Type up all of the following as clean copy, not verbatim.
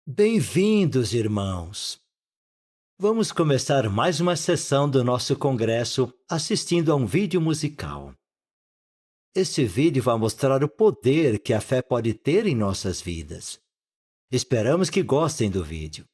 Bem-vindos, irmãos! Vamos começar mais uma sessão do nosso congresso assistindo a um vídeo musical. Este vídeo vai mostrar o poder que a fé pode ter em nossas vidas. Esperamos que gostem do vídeo.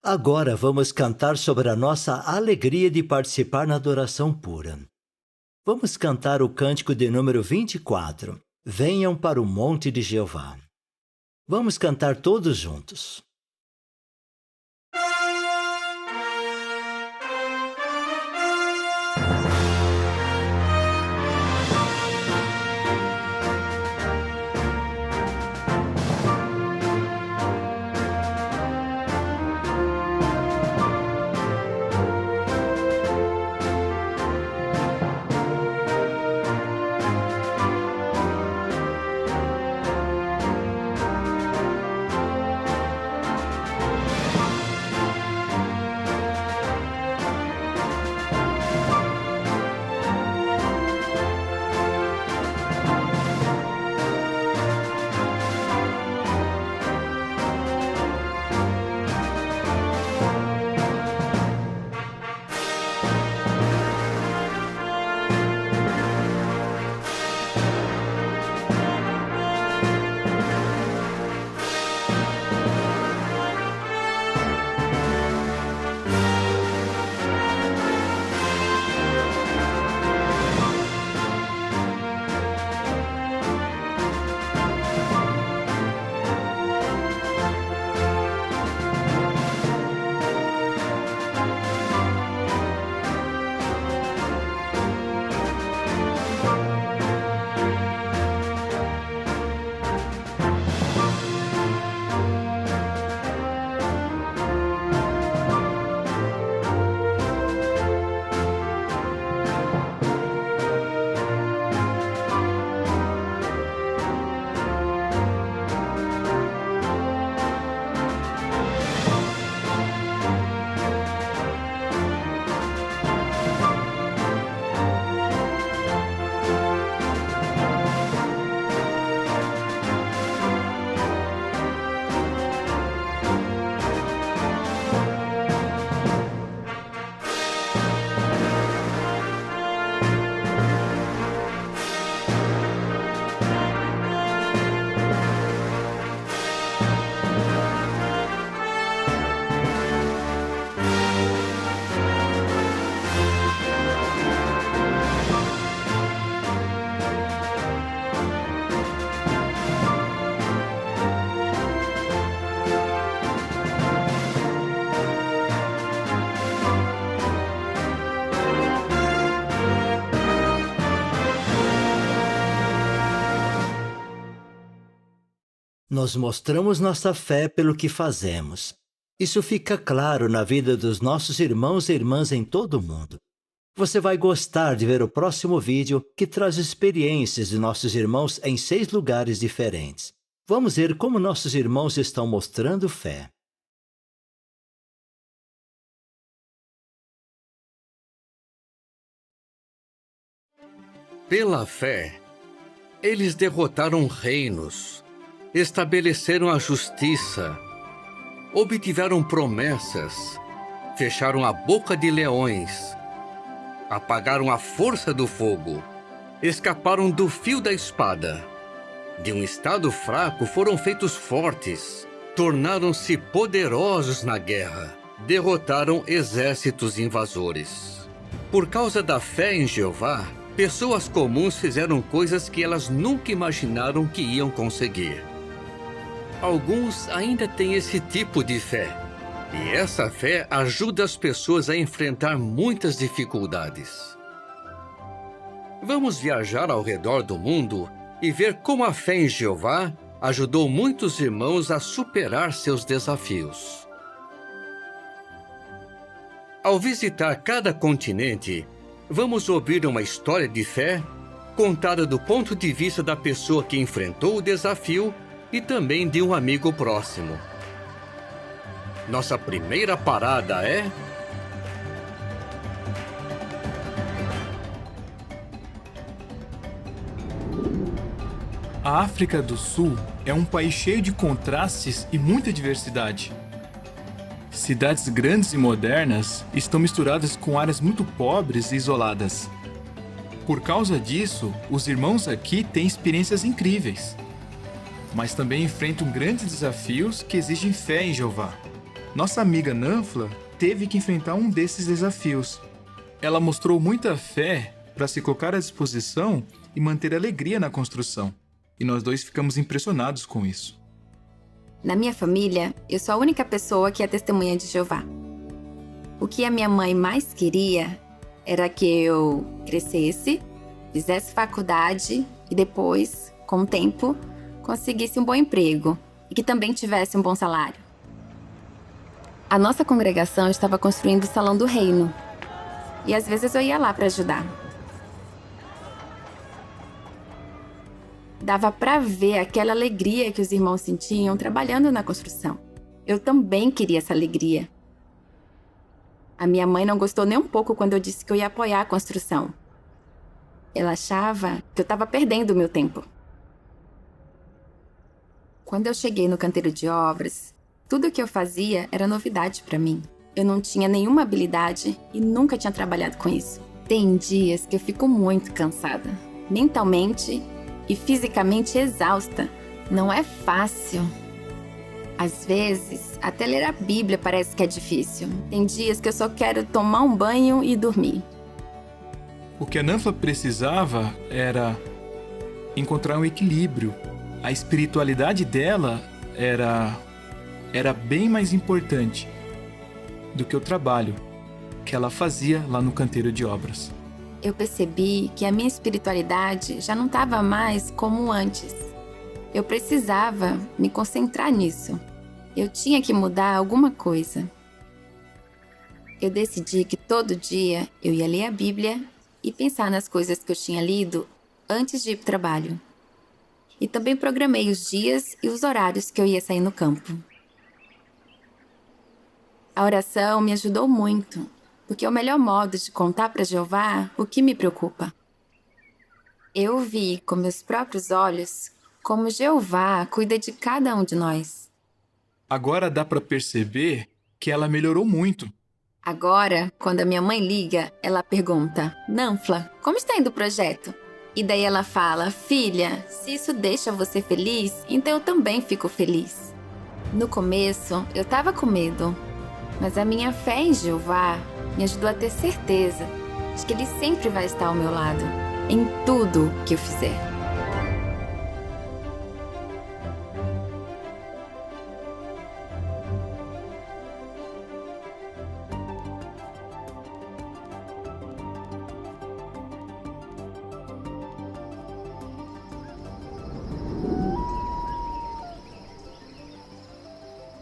Agora vamos cantar sobre a nossa alegria de participar na adoração pura. Vamos cantar o cântico de número 24. Venham para o monte de Jeová. Vamos cantar todos juntos. Nós mostramos nossa fé pelo que fazemos. Isso fica claro na vida dos nossos irmãos e irmãs em todo o mundo. Você vai gostar de ver o próximo vídeo que traz experiências de nossos irmãos em 6 lugares diferentes. Vamos ver como nossos irmãos estão mostrando fé. Pela fé, eles derrotaram reinos, estabeleceram a justiça, obtiveram promessas, fecharam a boca de leões, apagaram a força do fogo, escaparam do fio da espada. De um estado fraco foram feitos fortes, tornaram-se poderosos na guerra, derrotaram exércitos invasores. Por causa da fé em Jeová, pessoas comuns fizeram coisas que elas nunca imaginaram que iam conseguir. Alguns ainda têm esse tipo de fé, e essa fé ajuda as pessoas a enfrentar muitas dificuldades. Vamos viajar ao redor do mundo e ver como a fé em Jeová ajudou muitos irmãos a superar seus desafios. Ao visitar cada continente, vamos ouvir uma história de fé contada do ponto de vista da pessoa que enfrentou o desafio e também de um amigo próximo. Nossa primeira parada é... A África do Sul é um país cheio de contrastes e muita diversidade. Cidades grandes e modernas estão misturadas com áreas muito pobres e isoladas. Por causa disso, os irmãos aqui têm experiências incríveis, mas também enfrentam grandes desafios que exigem fé em Jeová. Nossa amiga Nanfla teve que enfrentar um desses desafios. Ela mostrou muita fé para se colocar à disposição e manter alegria na construção. E nós dois ficamos impressionados com isso. Na minha família, eu sou a única pessoa que é testemunha de Jeová. O que a minha mãe mais queria era que eu crescesse, fizesse faculdade e depois, com o tempo, conseguisse um bom emprego e que também tivesse um bom salário. A nossa congregação estava construindo o Salão do Reino e às vezes eu ia lá para ajudar. Dava para ver aquela alegria que os irmãos sentiam trabalhando na construção. Eu também queria essa alegria. A minha mãe não gostou nem um pouco quando eu disse que eu ia apoiar a construção. Ela achava que eu estava perdendo o meu tempo. Quando eu cheguei no canteiro de obras, tudo o que eu fazia era novidade para mim. Eu não tinha nenhuma habilidade e nunca tinha trabalhado com isso. Tem dias que eu fico muito cansada, mentalmente e fisicamente exausta. Não é fácil. Às vezes, até ler a Bíblia parece que é difícil. Tem dias que eu só quero tomar um banho e dormir. O que a Nanfla precisava era encontrar um equilíbrio. A espiritualidade dela era bem mais importante do que o trabalho que ela fazia lá no canteiro de obras. Eu percebi que a minha espiritualidade já não estava mais como antes. Eu precisava me concentrar nisso. Eu tinha que mudar alguma coisa. Eu decidi que todo dia eu ia ler a Bíblia e pensar nas coisas que eu tinha lido antes de ir para o trabalho. E também programei os dias e os horários que eu ia sair no campo. A oração me ajudou muito, porque é o melhor modo de contar para Jeová o que me preocupa. Eu vi com meus próprios olhos como Jeová cuida de cada um de nós. Agora dá para perceber que ela melhorou muito. Agora, quando a minha mãe liga, ela pergunta: Nanfla, como está indo o projeto? E daí ela fala: filha, se isso deixa você feliz, então eu também fico feliz. No começo, eu estava com medo, mas a minha fé em Jeová me ajudou a ter certeza de que Ele sempre vai estar ao meu lado, em tudo que eu fizer.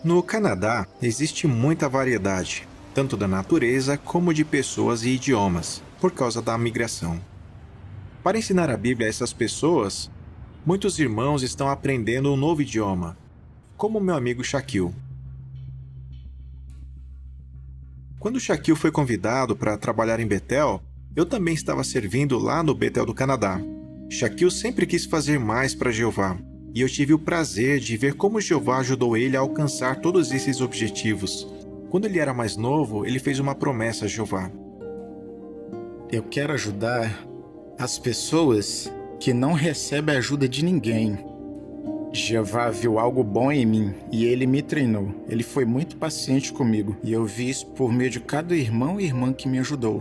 No Canadá, existe muita variedade, tanto da natureza como de pessoas e idiomas, por causa da migração. Para ensinar a Bíblia a essas pessoas, muitos irmãos estão aprendendo um novo idioma, como meu amigo Shaquille. Quando Shaquille foi convidado para trabalhar em Betel, eu também estava servindo lá no Betel do Canadá. Shaquille sempre quis fazer mais para Jeová, e eu tive o prazer de ver como Jeová ajudou ele a alcançar todos esses objetivos. Quando ele era mais novo, ele fez uma promessa a Jeová. Eu quero ajudar as pessoas que não recebem ajuda de ninguém. Jeová viu algo bom em mim e ele me treinou. Ele foi muito paciente comigo e eu vi isso por meio de cada irmão e irmã que me ajudou.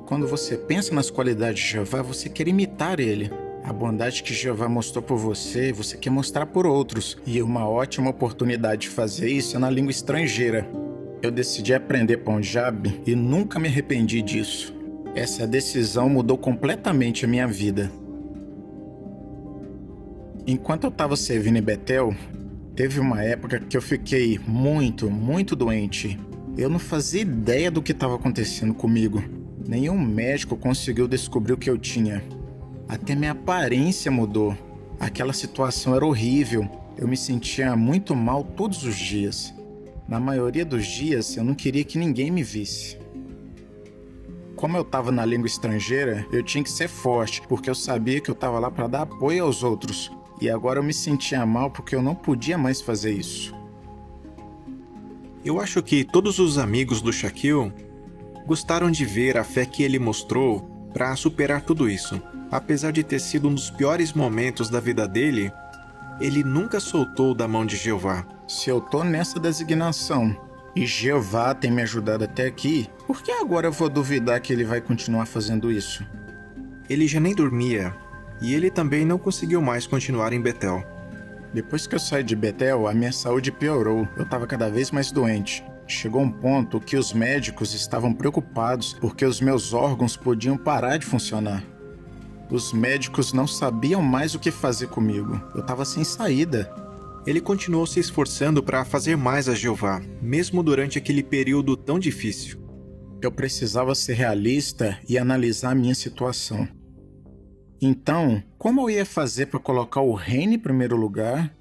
Quando você pensa nas qualidades de Jeová, você quer imitar ele. A bondade que Jeová mostrou por você, você quer mostrar por outros. E uma ótima oportunidade de fazer isso é na língua estrangeira. Eu decidi aprender Punjabi e nunca me arrependi disso. Essa decisão mudou completamente a minha vida. Enquanto eu estava servindo em Betel, teve uma época que eu fiquei muito doente. Eu não fazia ideia do que estava acontecendo comigo. Nenhum médico conseguiu descobrir o que eu tinha. Até minha aparência mudou. Aquela situação era horrível. Eu me sentia muito mal todos os dias. Na maioria dos dias, eu não queria que ninguém me visse. Como eu estava na língua estrangeira, eu tinha que ser forte, porque eu sabia que eu estava lá para dar apoio aos outros. E agora eu me sentia mal porque eu não podia mais fazer isso. Eu acho que todos os amigos do Shaquille gostaram de ver a fé que ele mostrou para superar tudo isso. Apesar de ter sido um dos piores momentos da vida dele, ele nunca soltou da mão de Jeová. Se eu tô nessa designação, E Jeová tem me ajudado até aqui, por que agora eu vou duvidar que ele vai continuar fazendo isso? Ele já nem dormia, e ele também não conseguiu mais continuar em Betel. Depois que eu saí de Betel, a minha saúde piorou. Eu estava cada vez mais doente. Chegou um ponto que os médicos estavam preocupados porque os meus órgãos podiam parar de funcionar. Os médicos não sabiam mais o que fazer comigo. Eu estava sem saída. Ele continuou se esforçando para fazer mais a Jeová, mesmo durante aquele período tão difícil. Eu precisava ser realista e analisar a minha situação. Então, como eu ia fazer para colocar o reino em primeiro lugar,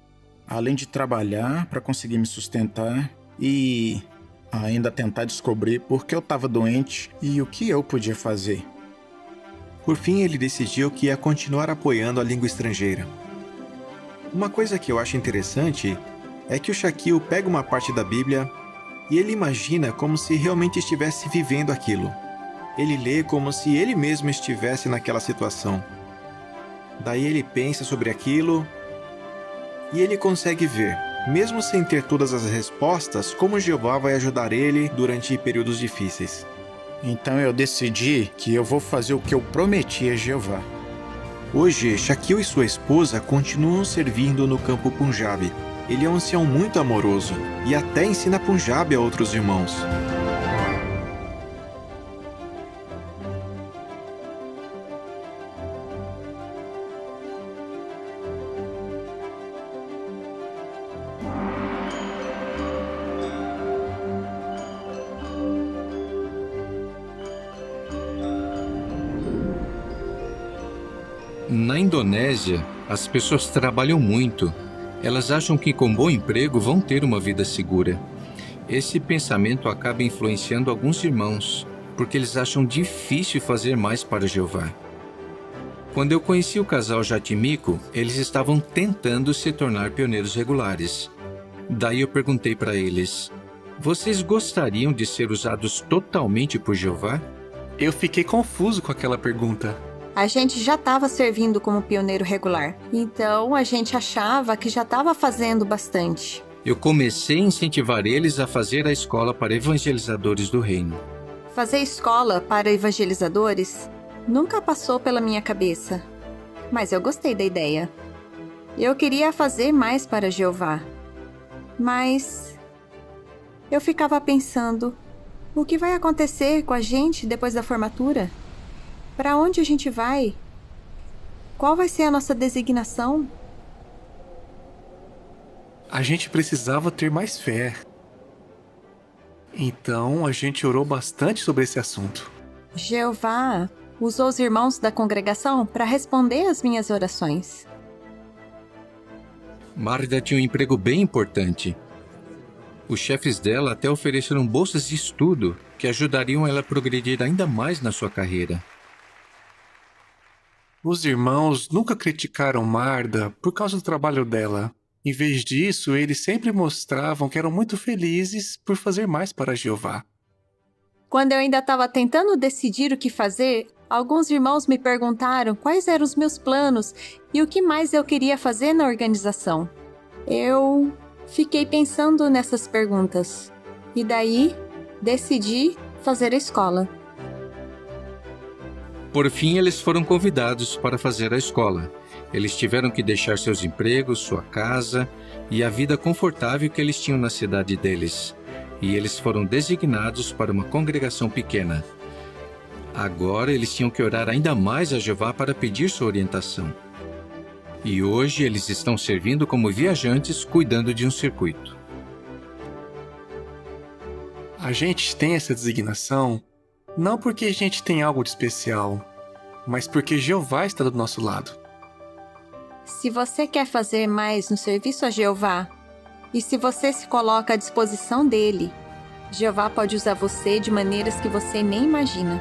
além de trabalhar para conseguir me sustentar e ainda tentar descobrir por que eu estava doente e o que eu podia fazer? Por fim, ele decidiu que ia continuar apoiando a língua estrangeira. Uma coisa que eu acho interessante é que o Shaquille pega uma parte da Bíblia e ele imagina como se realmente estivesse vivendo aquilo. Ele lê como se ele mesmo estivesse naquela situação. Daí ele pensa sobre aquilo e ele consegue ver, mesmo sem ter todas as respostas, como Jeová vai ajudar ele durante períodos difíceis. Então eu decidi que eu vou fazer o que eu prometi a Jeová. Hoje, Shaquille e sua esposa continuam servindo no campo Punjab. Ele é um ancião muito amoroso e até ensina Punjab a outros irmãos. Na Indonésia, as pessoas trabalham muito. Elas acham que com bom emprego vão ter uma vida segura. Esse pensamento acaba influenciando alguns irmãos, porque eles acham difícil fazer mais para Jeová. Quando eu conheci o casal Jatimico, eles estavam tentando se tornar pioneiros regulares. Daí eu perguntei para eles: vocês gostariam de ser usados totalmente por Jeová? Eu fiquei confuso com aquela pergunta. A gente já estava servindo como pioneiro regular, então a gente achava que já estava fazendo bastante. Eu comecei a incentivar eles a fazer a escola para evangelizadores do reino. Fazer escola para evangelizadores nunca passou pela minha cabeça, mas eu gostei da ideia. Eu queria fazer mais para Jeová, mas eu ficava pensando, o que vai acontecer com a gente depois da formatura? Para onde a gente vai? Qual vai ser a nossa designação? A gente precisava ter mais fé. Então a gente orou bastante sobre esse assunto. Jeová usou os irmãos da congregação para responder às minhas orações. Marda tinha um emprego bem importante. Os chefes dela até ofereceram bolsas de estudo que ajudariam ela a progredir ainda mais na sua carreira. Os irmãos nunca criticaram Marda por causa do trabalho dela. Em vez disso, eles sempre mostravam que eram muito felizes por fazer mais para Jeová. Quando eu ainda estava tentando decidir o que fazer, alguns irmãos me perguntaram quais eram os meus planos e o que mais eu queria fazer na organização. Eu fiquei pensando nessas perguntas e daí decidi fazer a escola. Por fim, eles foram convidados para fazer a escola. Eles tiveram que deixar seus empregos, sua casa e a vida confortável que eles tinham na cidade deles. E eles foram designados para uma congregação pequena. Agora eles tinham que orar ainda mais a Jeová para pedir sua orientação. E hoje eles estão servindo como viajantes, cuidando de um circuito. A gente tem essa designação não porque a gente tem algo de especial, mas porque Jeová está do nosso lado. Se você quer fazer mais no serviço a Jeová, e se você se coloca à disposição dele, Jeová pode usar você de maneiras que você nem imagina.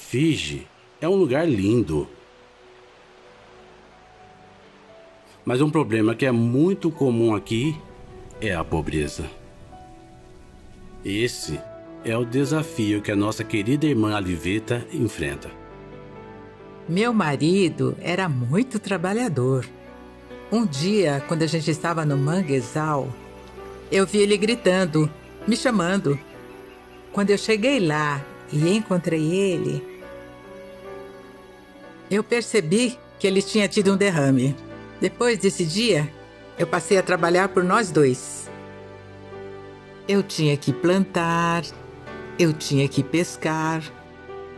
Fiji é um lugar lindo. Mas um problema que é muito comum aqui é a pobreza. Esse é o desafio que a nossa querida irmã Aliveta enfrenta. Meu marido era muito trabalhador. Um dia, quando a gente estava no manguezal, eu vi ele gritando, me chamando. Quando eu cheguei lá e encontrei ele, eu percebi que ele tinha tido um derrame. Depois desse dia, eu passei a trabalhar por nós dois. Eu tinha que plantar, eu tinha que pescar.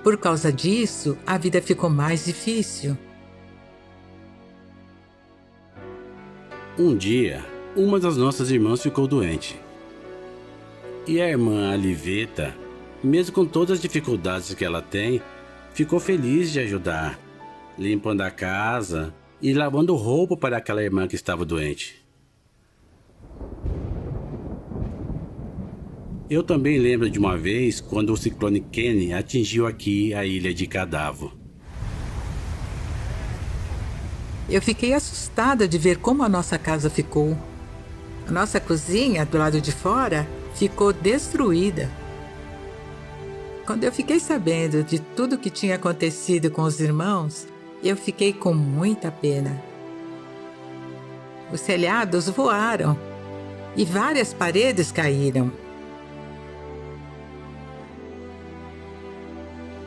Por causa disso, a vida ficou mais difícil. Um dia, uma das nossas irmãs ficou doente. E a irmã Aliveta, mesmo com todas as dificuldades que ela tem, ficou feliz de ajudar, limpando a casa e lavando roupa para aquela irmã que estava doente. Eu também lembro de uma vez quando o ciclone Kenny atingiu aqui a ilha de Cadavo. Eu fiquei assustada de ver como a nossa casa ficou. A nossa cozinha, do lado de fora, ficou destruída. Quando eu fiquei sabendo de tudo que tinha acontecido com os irmãos, eu fiquei com muita pena. Os telhados voaram e várias paredes caíram.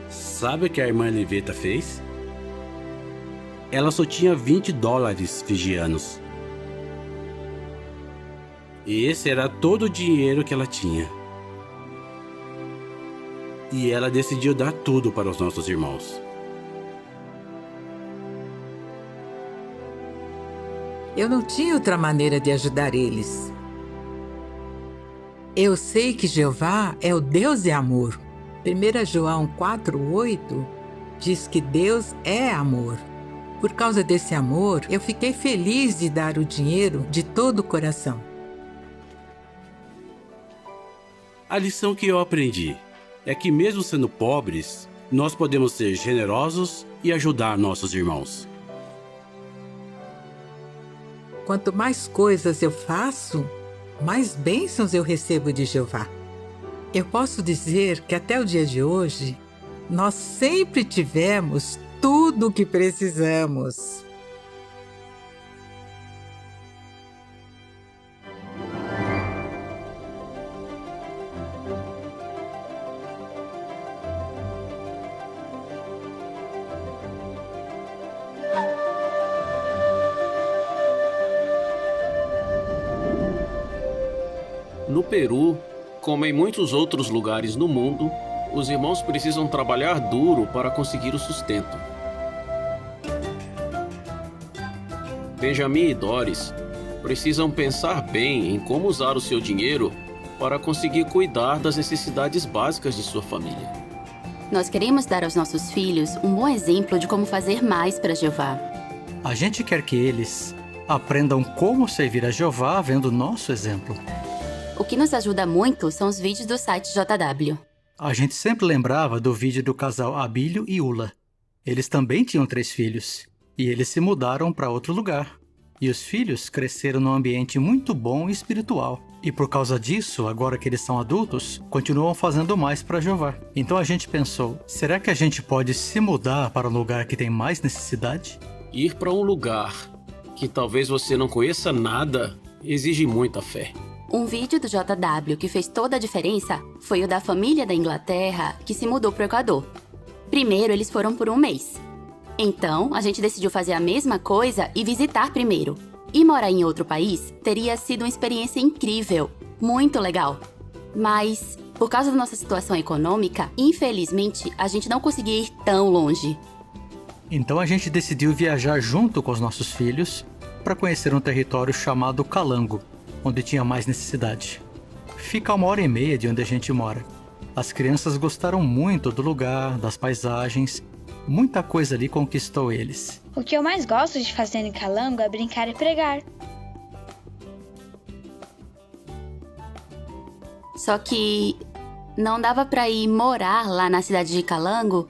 Sabe o que a irmã Aliveta fez? Ela só tinha $20 fijianos. E esse era todo o dinheiro que ela tinha. E ela decidiu dar tudo para os nossos irmãos. Eu não tinha outra maneira de ajudar eles. Eu sei que Jeová é o Deus de amor. 1 João 4:8 diz que Deus é amor. Por causa desse amor, eu fiquei feliz de dar o dinheiro de todo o coração. A lição que eu aprendi é que mesmo sendo pobres, nós podemos ser generosos e ajudar nossos irmãos. Quanto mais coisas eu faço, mais bênçãos eu recebo de Jeová. Eu posso dizer que até o dia de hoje, nós sempre tivemos tudo o que precisamos. No Peru, como em muitos outros lugares no mundo, os irmãos precisam trabalhar duro para conseguir o sustento. Benjamin e Doris precisam pensar bem em como usar o seu dinheiro para conseguir cuidar das necessidades básicas de sua família. Nós queremos dar aos nossos filhos um bom exemplo de como fazer mais para Jeová. A gente quer que eles aprendam como servir a Jeová vendo nosso exemplo. O que nos ajuda muito são os vídeos do site JW. A gente sempre lembrava do vídeo do casal Abílio e Ula. Eles também tinham 3 filhos, e eles se mudaram para outro lugar. E os filhos cresceram num ambiente muito bom e espiritual. E por causa disso, agora que eles são adultos, continuam fazendo mais para Jeová. Então a gente pensou, será que a gente pode se mudar para um lugar que tem mais necessidade? Ir para um lugar que talvez você não conheça nada exige muita fé. Um vídeo do JW que fez toda a diferença foi o da família da Inglaterra que se mudou para o Equador. Primeiro, eles foram por um mês. Então, a gente decidiu fazer a mesma coisa e visitar primeiro. E morar em outro país teria sido uma experiência incrível, muito legal. Mas, por causa da nossa situação econômica, infelizmente, a gente não conseguia ir tão longe. Então a gente decidiu viajar junto com os nossos filhos para conhecer um território chamado Calango, onde tinha mais necessidade. Fica a 1h30 de onde a gente mora. As crianças gostaram muito do lugar, das paisagens. Muita coisa ali conquistou eles. O que eu mais gosto de fazer em Calango é brincar e pregar. Só que não dava para ir morar lá na cidade de Calango,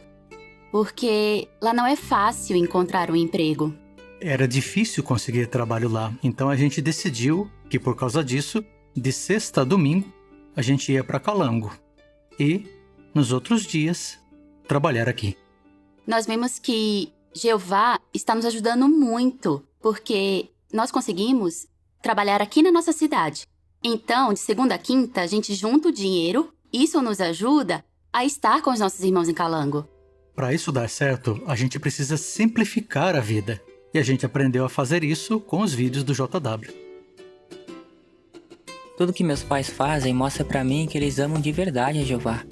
porque lá não é fácil encontrar um emprego. era difícil conseguir trabalho lá, então a gente decidiu que por causa disso, de sexta a domingo, a gente ia para Calango e, nos outros dias, trabalhar aqui. Nós vimos que Jeová está nos ajudando muito, porque nós conseguimos trabalhar aqui na nossa cidade. Então, de segunda a quinta, a gente junta o dinheiro, isso nos ajuda a estar com os nossos irmãos em Calango. Para isso dar certo, a gente precisa simplificar a vida. E a gente aprendeu a fazer isso com os vídeos do JW. Tudo que meus pais fazem mostra pra mim que eles amam de verdade a Jeová.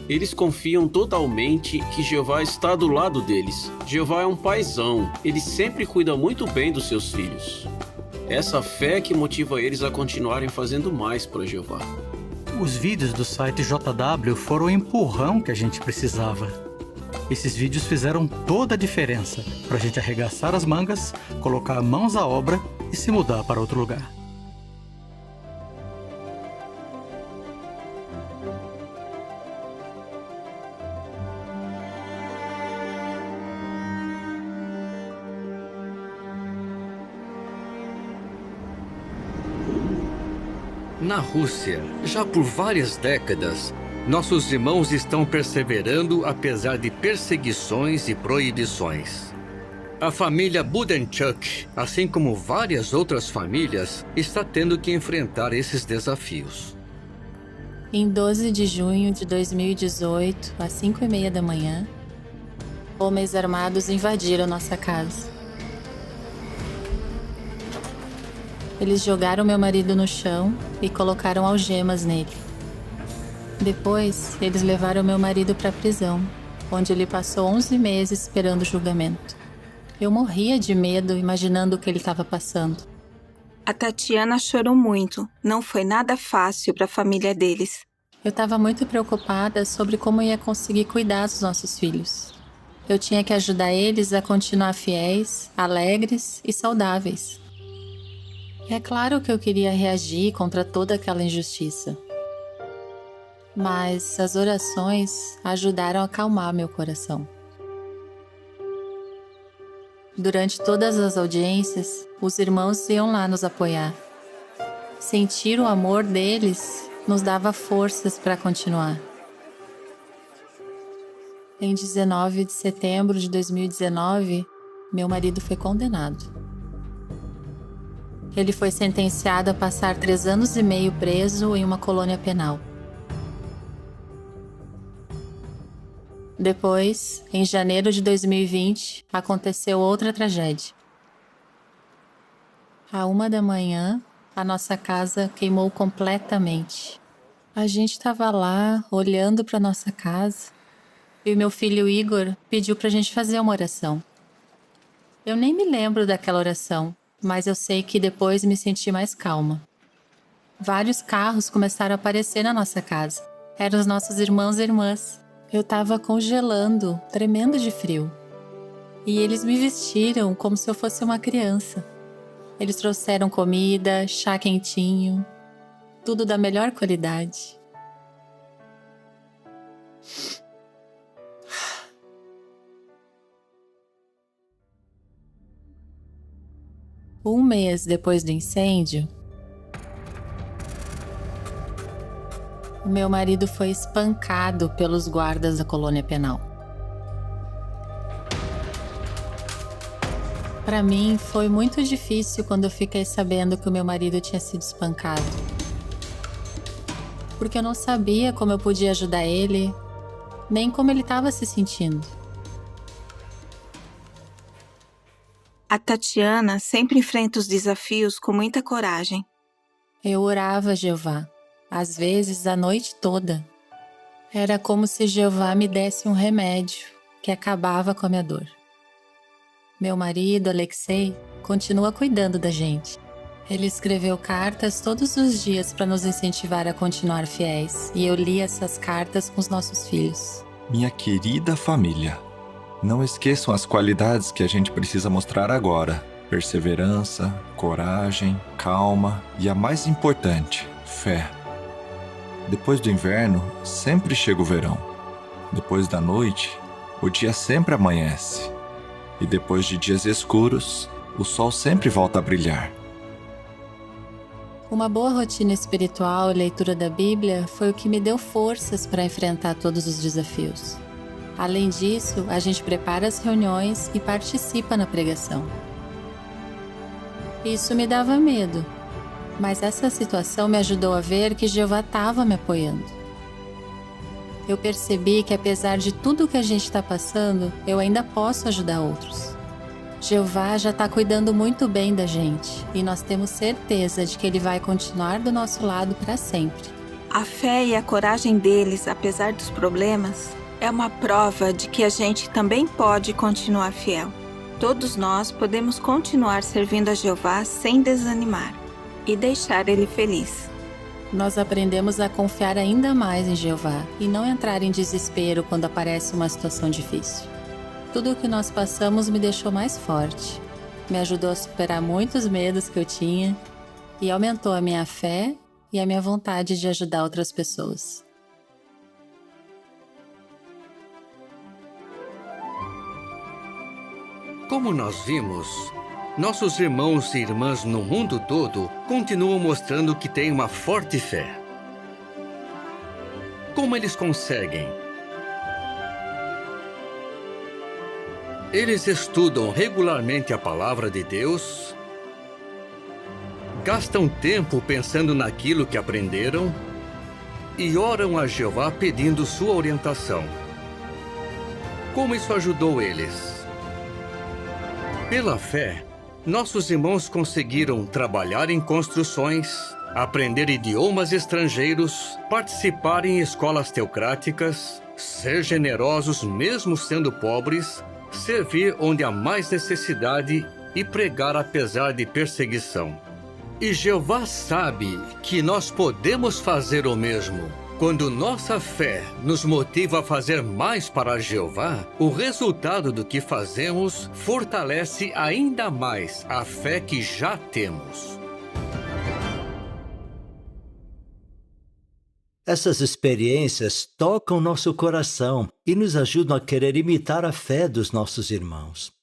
Eles confiam totalmente que Jeová está do lado deles. Jeová é um paizão. Ele sempre cuida muito bem dos seus filhos. Essa fé que motiva eles a continuarem fazendo mais para Jeová. Os vídeos do site JW foram o empurrão que a gente precisava. Esses vídeos fizeram toda a diferença para a gente arregaçar as mangas, colocar mãos à obra e se mudar para outro lugar. Na Rússia, já por várias décadas, nossos irmãos estão perseverando apesar de perseguições e proibições. A família Budenchuk, assim como várias outras famílias, está tendo que enfrentar esses desafios. Em 12 de junho de 2018, às 5h30 da manhã, homens armados invadiram nossa casa. Eles jogaram meu marido no chão e colocaram algemas nele. Depois, eles levaram meu marido para a prisão, onde ele passou 11 meses esperando julgamento. Eu morria de medo imaginando o que ele estava passando. A Tatiana chorou muito. Não foi nada fácil para a família deles. Eu estava muito preocupada sobre como ia conseguir cuidar dos nossos filhos. Eu tinha que ajudar eles a continuar fiéis, alegres e saudáveis. É claro que eu queria reagir contra toda aquela injustiça. Mas as orações ajudaram a acalmar meu coração. Durante todas as audiências, os irmãos iam lá nos apoiar. Sentir o amor deles nos dava forças para continuar. Em 19 de setembro de 2019, meu marido foi condenado. Ele foi sentenciado a passar 3 anos e meio preso em uma colônia penal. Depois, em janeiro de 2020, aconteceu outra tragédia. À 1h da manhã, a nossa casa queimou completamente. A gente estava lá, olhando para nossa casa, e meu filho Igor pediu para a gente fazer uma oração. Eu nem me lembro daquela oração, mas eu sei que depois me senti mais calma. Vários carros começaram a aparecer na nossa casa. Eram os nossos irmãos e irmãs. Eu estava congelando, tremendo de frio. E eles me vestiram como se eu fosse uma criança. Eles trouxeram comida, chá quentinho, tudo da melhor qualidade. Um mês depois do incêndio, o meu marido foi espancado pelos guardas da colônia penal. Para mim, foi muito difícil quando eu fiquei sabendo que o meu marido tinha sido espancado. Porque eu não sabia como eu podia ajudar ele, nem como ele estava se sentindo. A Tatiana sempre enfrenta os desafios com muita coragem. Eu orava a Jeová, às vezes a noite toda. Era como se Jeová me desse um remédio que acabava com a minha dor. Meu marido, Alexei, continua cuidando da gente. Ele escreveu cartas todos os dias para nos incentivar a continuar fiéis, e eu li essas cartas com os nossos filhos. Minha querida família, não esqueçam as qualidades que a gente precisa mostrar agora: perseverança, coragem, calma e a mais importante, fé. Depois do inverno, sempre chega o verão. Depois da noite, o dia sempre amanhece. E depois de dias escuros, o sol sempre volta a brilhar. Uma boa rotina espiritual e leitura da Bíblia foi o que me deu forças para enfrentar todos os desafios. Além disso, a gente prepara as reuniões e participa na pregação. Isso me dava medo, mas essa situação me ajudou a ver que Jeová estava me apoiando. Eu percebi que apesar de tudo que a gente está passando, eu ainda posso ajudar outros. Jeová já está cuidando muito bem da gente e nós temos certeza de que Ele vai continuar do nosso lado para sempre. A fé e a coragem deles, apesar dos problemas, é uma prova de que a gente também pode continuar fiel. Todos nós podemos continuar servindo a Jeová sem desanimar e deixar Ele feliz. Nós aprendemos a confiar ainda mais em Jeová e não entrar em desespero quando aparece uma situação difícil. Tudo o que nós passamos me deixou mais forte, me ajudou a superar muitos medos que eu tinha e aumentou a minha fé e a minha vontade de ajudar outras pessoas. Como nós vimos, nossos irmãos e irmãs no mundo todo continuam mostrando que têm uma forte fé. Como eles conseguem? Eles estudam regularmente a palavra de Deus, gastam tempo pensando naquilo que aprenderam e oram a Jeová pedindo sua orientação. Como isso ajudou eles? Pela fé, nossos irmãos conseguiram trabalhar em construções, aprender idiomas estrangeiros, participar em escolas teocráticas, ser generosos mesmo sendo pobres, servir onde há mais necessidade e pregar apesar de perseguição. E Jeová sabe que nós podemos fazer o mesmo. Quando nossa fé nos motiva a fazer mais para Jeová, o resultado do que fazemos fortalece ainda mais a fé que já temos. Essas experiências tocam nosso coração e nos ajudam a querer imitar a fé dos nossos irmãos.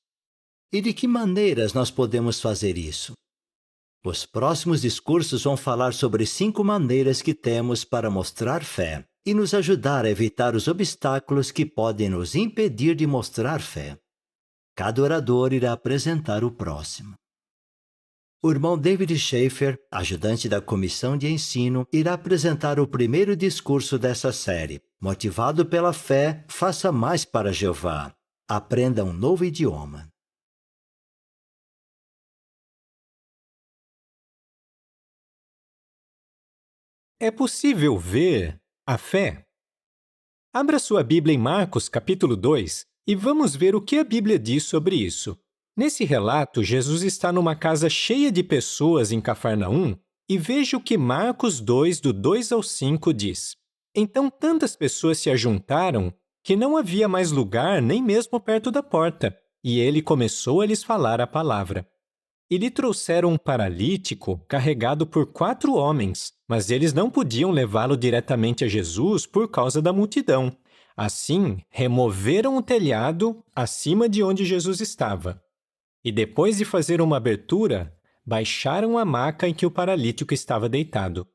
E de que maneiras nós podemos fazer isso? Os próximos discursos vão falar sobre 5 maneiras que temos para mostrar fé e nos ajudar a evitar os obstáculos que podem nos impedir de mostrar fé. Cada orador irá apresentar o próximo. O irmão David Schaefer, ajudante da comissão de ensino, irá apresentar o primeiro discurso dessa série. Motivado pela fé, faça mais para Jeová. Aprenda um novo idioma. É possível ver a fé? Abra sua Bíblia em Marcos, capítulo 2, e vamos ver o que a Bíblia diz sobre isso. Nesse relato, Jesus está numa casa cheia de pessoas em Cafarnaum, e veja o que Marcos 2, do 2 ao 5, diz. Então tantas pessoas se ajuntaram que não havia mais lugar nem mesmo perto da porta, e ele começou a lhes falar a palavra. E lhe trouxeram um paralítico carregado por 4 homens, mas eles não podiam levá-lo diretamente a Jesus por causa da multidão. Assim, removeram o telhado acima de onde Jesus estava. E depois de fazer uma abertura, baixaram a maca em que o paralítico estava deitado.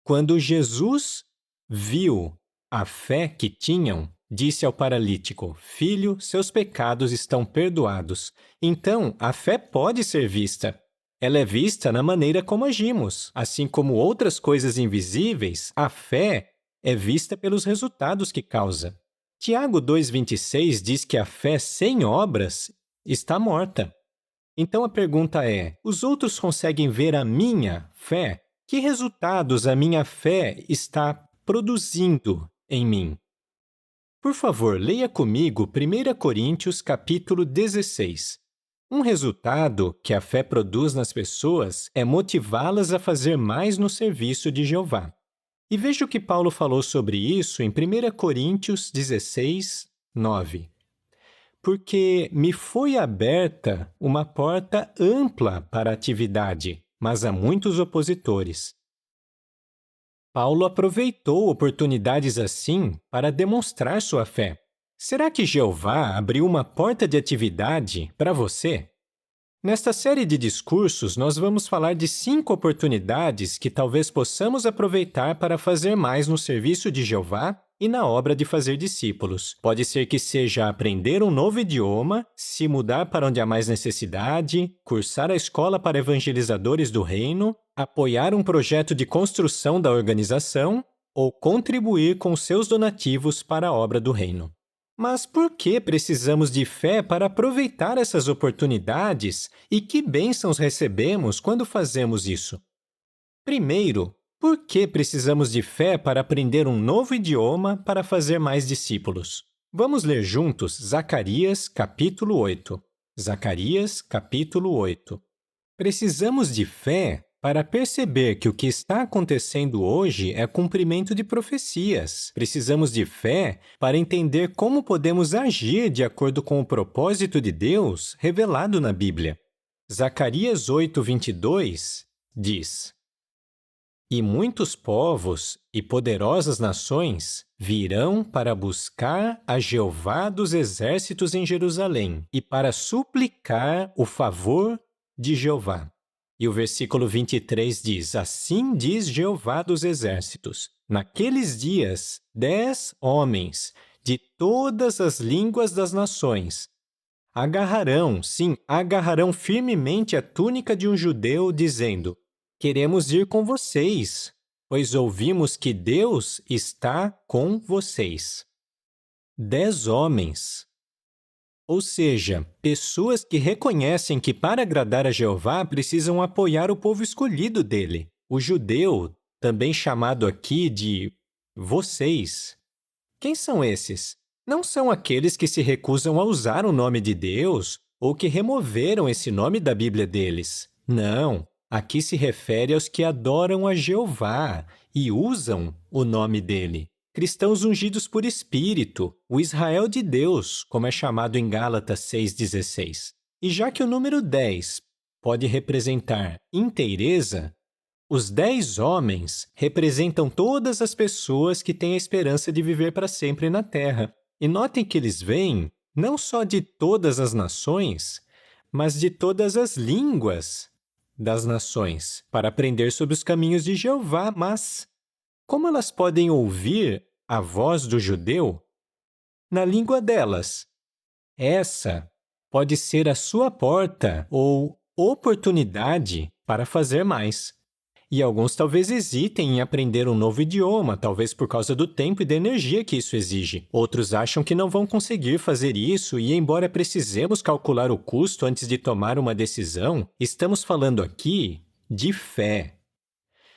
Quando Jesus viu a fé que tinham, disse ao paralítico: Filho, seus pecados estão perdoados. Então, a fé pode ser vista. Ela é vista na maneira como agimos. Assim como outras coisas invisíveis, a fé é vista pelos resultados que causa. Tiago 2,26 diz que a fé sem obras está morta. Então a pergunta é: os outros conseguem ver a minha fé? Que resultados a minha fé está produzindo em mim? Por favor, leia comigo 1 Coríntios, capítulo 16. Um resultado que a fé produz nas pessoas é motivá-las a fazer mais no serviço de Jeová. E veja o que Paulo falou sobre isso em 1 Coríntios 16, 9. Porque me foi aberta uma porta ampla para a atividade, mas há muitos opositores. Paulo aproveitou oportunidades assim para demonstrar sua fé. Será que Jeová abriu uma porta de atividade para você? Nesta série de discursos, nós vamos falar de 5 oportunidades que talvez possamos aproveitar para fazer mais no serviço de Jeová e na obra de fazer discípulos. Pode ser que seja aprender um novo idioma, se mudar para onde há mais necessidade, cursar a escola para evangelizadores do reino, apoiar um projeto de construção da organização ou contribuir com seus donativos para a obra do reino. Mas por que precisamos de fé para aproveitar essas oportunidades e que bênçãos recebemos quando fazemos isso? Primeiro, por que precisamos de fé para aprender um novo idioma para fazer mais discípulos? Vamos ler juntos Zacarias, capítulo 8. Zacarias, capítulo 8. Precisamos de fé para perceber que o que está acontecendo hoje é cumprimento de profecias. Precisamos de fé para entender como podemos agir de acordo com o propósito de Deus revelado na Bíblia. Zacarias 8:22 diz: E muitos povos e poderosas nações virão para buscar a Jeová dos exércitos em Jerusalém e para suplicar o favor de Jeová. E o versículo 23 diz: Assim diz Jeová dos exércitos, naqueles dias 10 homens de todas as línguas das nações agarrarão firmemente a túnica de um judeu, dizendo: Queremos ir com vocês, pois ouvimos que Deus está com vocês. 10 homens. Ou seja, pessoas que reconhecem que para agradar a Jeová precisam apoiar o povo escolhido dele. O judeu, também chamado aqui de vocês. Quem são esses? Não são aqueles que se recusam a usar o nome de Deus ou que removeram esse nome da Bíblia deles. Não, aqui se refere aos que adoram a Jeová e usam o nome dele. Cristãos ungidos por Espírito, o Israel de Deus, como é chamado em Gálatas 6,16. E já que o número 10 pode representar inteireza, os 10 homens representam todas as pessoas que têm a esperança de viver para sempre na terra. E notem que eles vêm não só de todas as nações, mas de todas as línguas das nações, para aprender sobre os caminhos de Jeová. Mas como elas podem ouvir a voz do judeu? Na língua delas. Essa pode ser a sua porta ou oportunidade para fazer mais. E alguns talvez hesitem em aprender um novo idioma, talvez por causa do tempo e da energia que isso exige. Outros acham que não vão conseguir fazer isso e, embora precisemos calcular o custo antes de tomar uma decisão, estamos falando aqui de fé.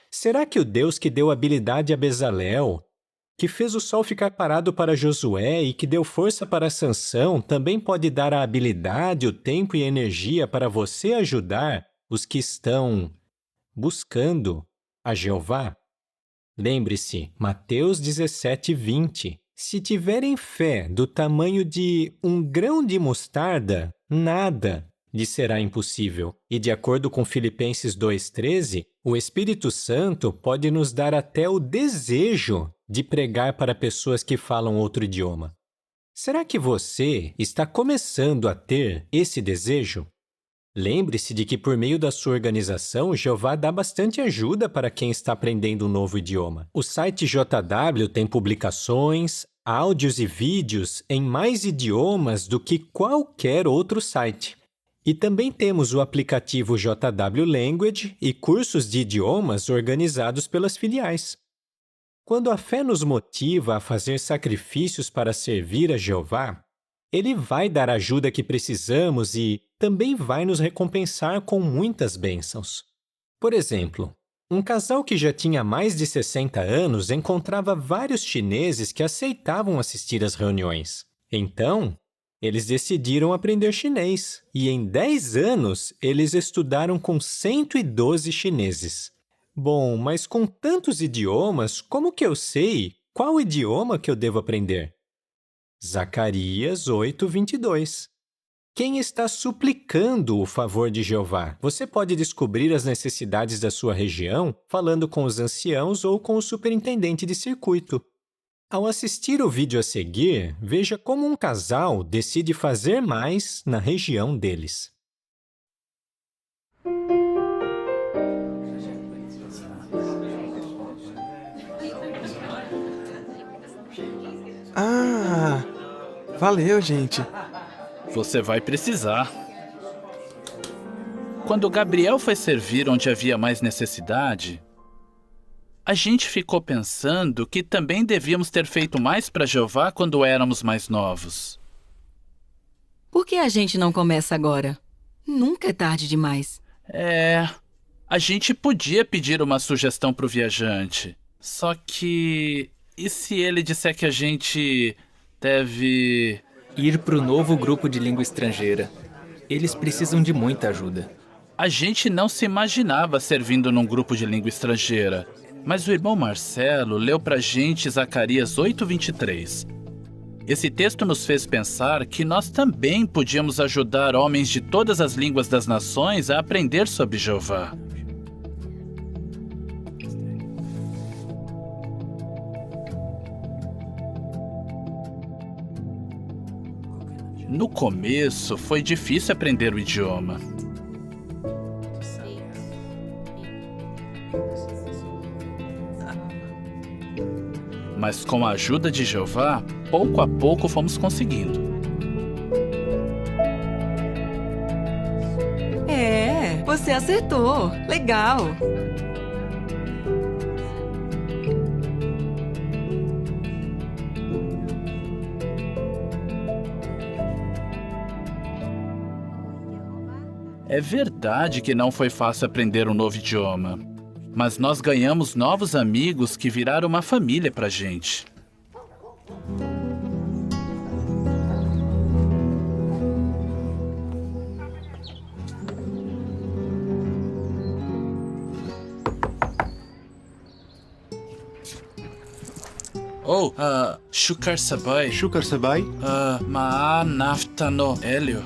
Será que o Deus que deu habilidade a Bezalel, que fez o sol ficar parado para Josué e que deu força para Sansão, também pode dar a habilidade, o tempo e a energia para você ajudar os que estão buscando a Jeová? Lembre-se, Mateus 17:20. Se tiverem fé do tamanho de um grão de mostarda, nada lhe será impossível. E de acordo com Filipenses 2:13, o Espírito Santo pode nos dar até o desejo de pregar para pessoas que falam outro idioma. Será que você está começando a ter esse desejo? Lembre-se de que por meio da sua organização, Jeová dá bastante ajuda para quem está aprendendo um novo idioma. O site JW tem publicações, áudios e vídeos em mais idiomas do que qualquer outro site. E também temos o aplicativo JW Language e cursos de idiomas organizados pelas filiais. Quando a fé nos motiva a fazer sacrifícios para servir a Jeová, Ele vai dar a ajuda que precisamos e também vai nos recompensar com muitas bênçãos. Por exemplo, um casal que já tinha mais de 60 anos encontrava vários chineses que aceitavam assistir às reuniões. Então, eles decidiram aprender chinês e em 10 anos eles estudaram com 112 chineses. Bom, mas com tantos idiomas, como que eu sei qual idioma que eu devo aprender? Zacarias 8:22. Quem está suplicando o favor de Jeová? Você pode descobrir as necessidades da sua região falando com os anciãos ou com o superintendente de circuito. Ao assistir o vídeo a seguir, veja como um casal decide fazer mais na região deles. Valeu, gente. Você vai precisar. Quando Gabriel foi servir onde havia mais necessidade, a gente ficou pensando que também devíamos ter feito mais para Jeová quando éramos mais novos. Por que a gente não começa agora? Nunca é tarde demais. A gente podia pedir uma sugestão pro viajante. Só que... e se ele disser que a gente deve... ir pro novo grupo de língua estrangeira. Eles precisam de muita ajuda. A gente não se imaginava servindo num grupo de língua estrangeira. Mas o irmão Marcelo leu pra gente Zacarias 8:23. Esse texto nos fez pensar que nós também podíamos ajudar homens de todas as línguas das nações a aprender sobre Jeová. No começo, foi difícil aprender o idioma. Mas com a ajuda de Jeová, pouco a pouco fomos conseguindo. Você acertou. Legal. É verdade que não foi fácil aprender um novo idioma. Mas nós ganhamos novos amigos que viraram uma família pra gente. Shukar Sabai. Shukar Sabai? Ma'a naftano Hélio.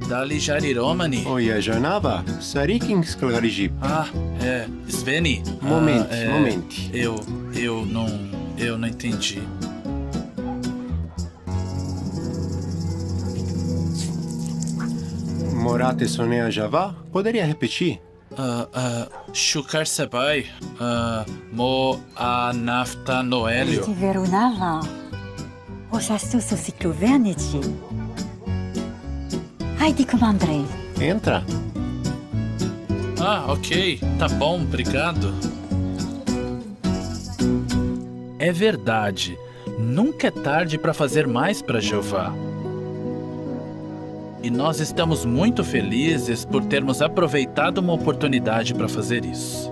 Dali Jariromani. Oia Janava, Sarikin Sklariji. Sveni. Momento. Eu não entendi. Morate Sonea Java? Poderia repetir? Shukar Sabai. Mo nafta Noélio. Verunava. Osastuso Ciclovernity. Heidi Comandrei. Entra. Ok. Tá bom, obrigado. É verdade. Nunca é tarde para fazer mais para Jeová. E nós estamos muito felizes por termos aproveitado uma oportunidade para fazer isso.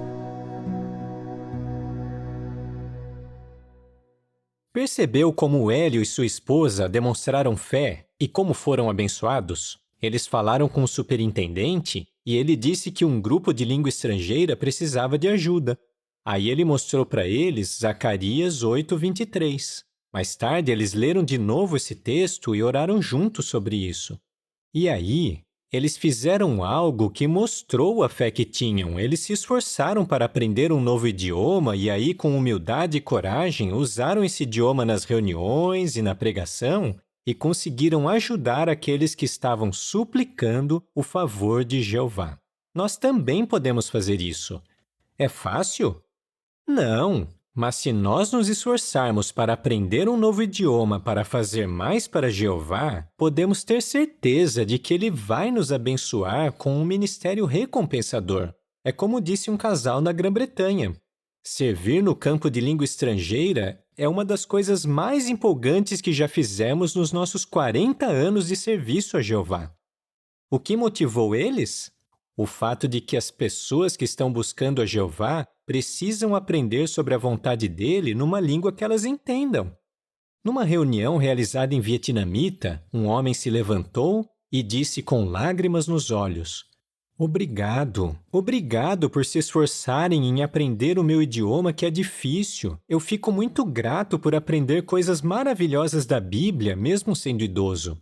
Percebeu como Hélio e sua esposa demonstraram fé e como foram abençoados? Eles falaram com o superintendente e ele disse que um grupo de língua estrangeira precisava de ajuda. Aí ele mostrou para eles Zacarias 8:23. Mais tarde, eles leram de novo esse texto e oraram juntos sobre isso. E aí, eles fizeram algo que mostrou a fé que tinham. Eles se esforçaram para aprender um novo idioma e aí, com humildade e coragem, usaram esse idioma nas reuniões e na pregação e conseguiram ajudar aqueles que estavam suplicando o favor de Jeová. Nós também podemos fazer isso. É fácil? Não, mas se nós nos esforçarmos para aprender um novo idioma para fazer mais para Jeová, podemos ter certeza de que Ele vai nos abençoar com um ministério recompensador. É como disse um casal na Grã-Bretanha. Servir no campo de língua estrangeira é uma das coisas mais empolgantes que já fizemos nos nossos 40 anos de serviço a Jeová. O que motivou eles? O fato de que as pessoas que estão buscando a Jeová precisam aprender sobre a vontade dele numa língua que elas entendam. Numa reunião realizada em vietnamita, um homem se levantou e disse com lágrimas nos olhos: Obrigado por se esforçarem em aprender o meu idioma que é difícil. Eu fico muito grato por aprender coisas maravilhosas da Bíblia, mesmo sendo idoso.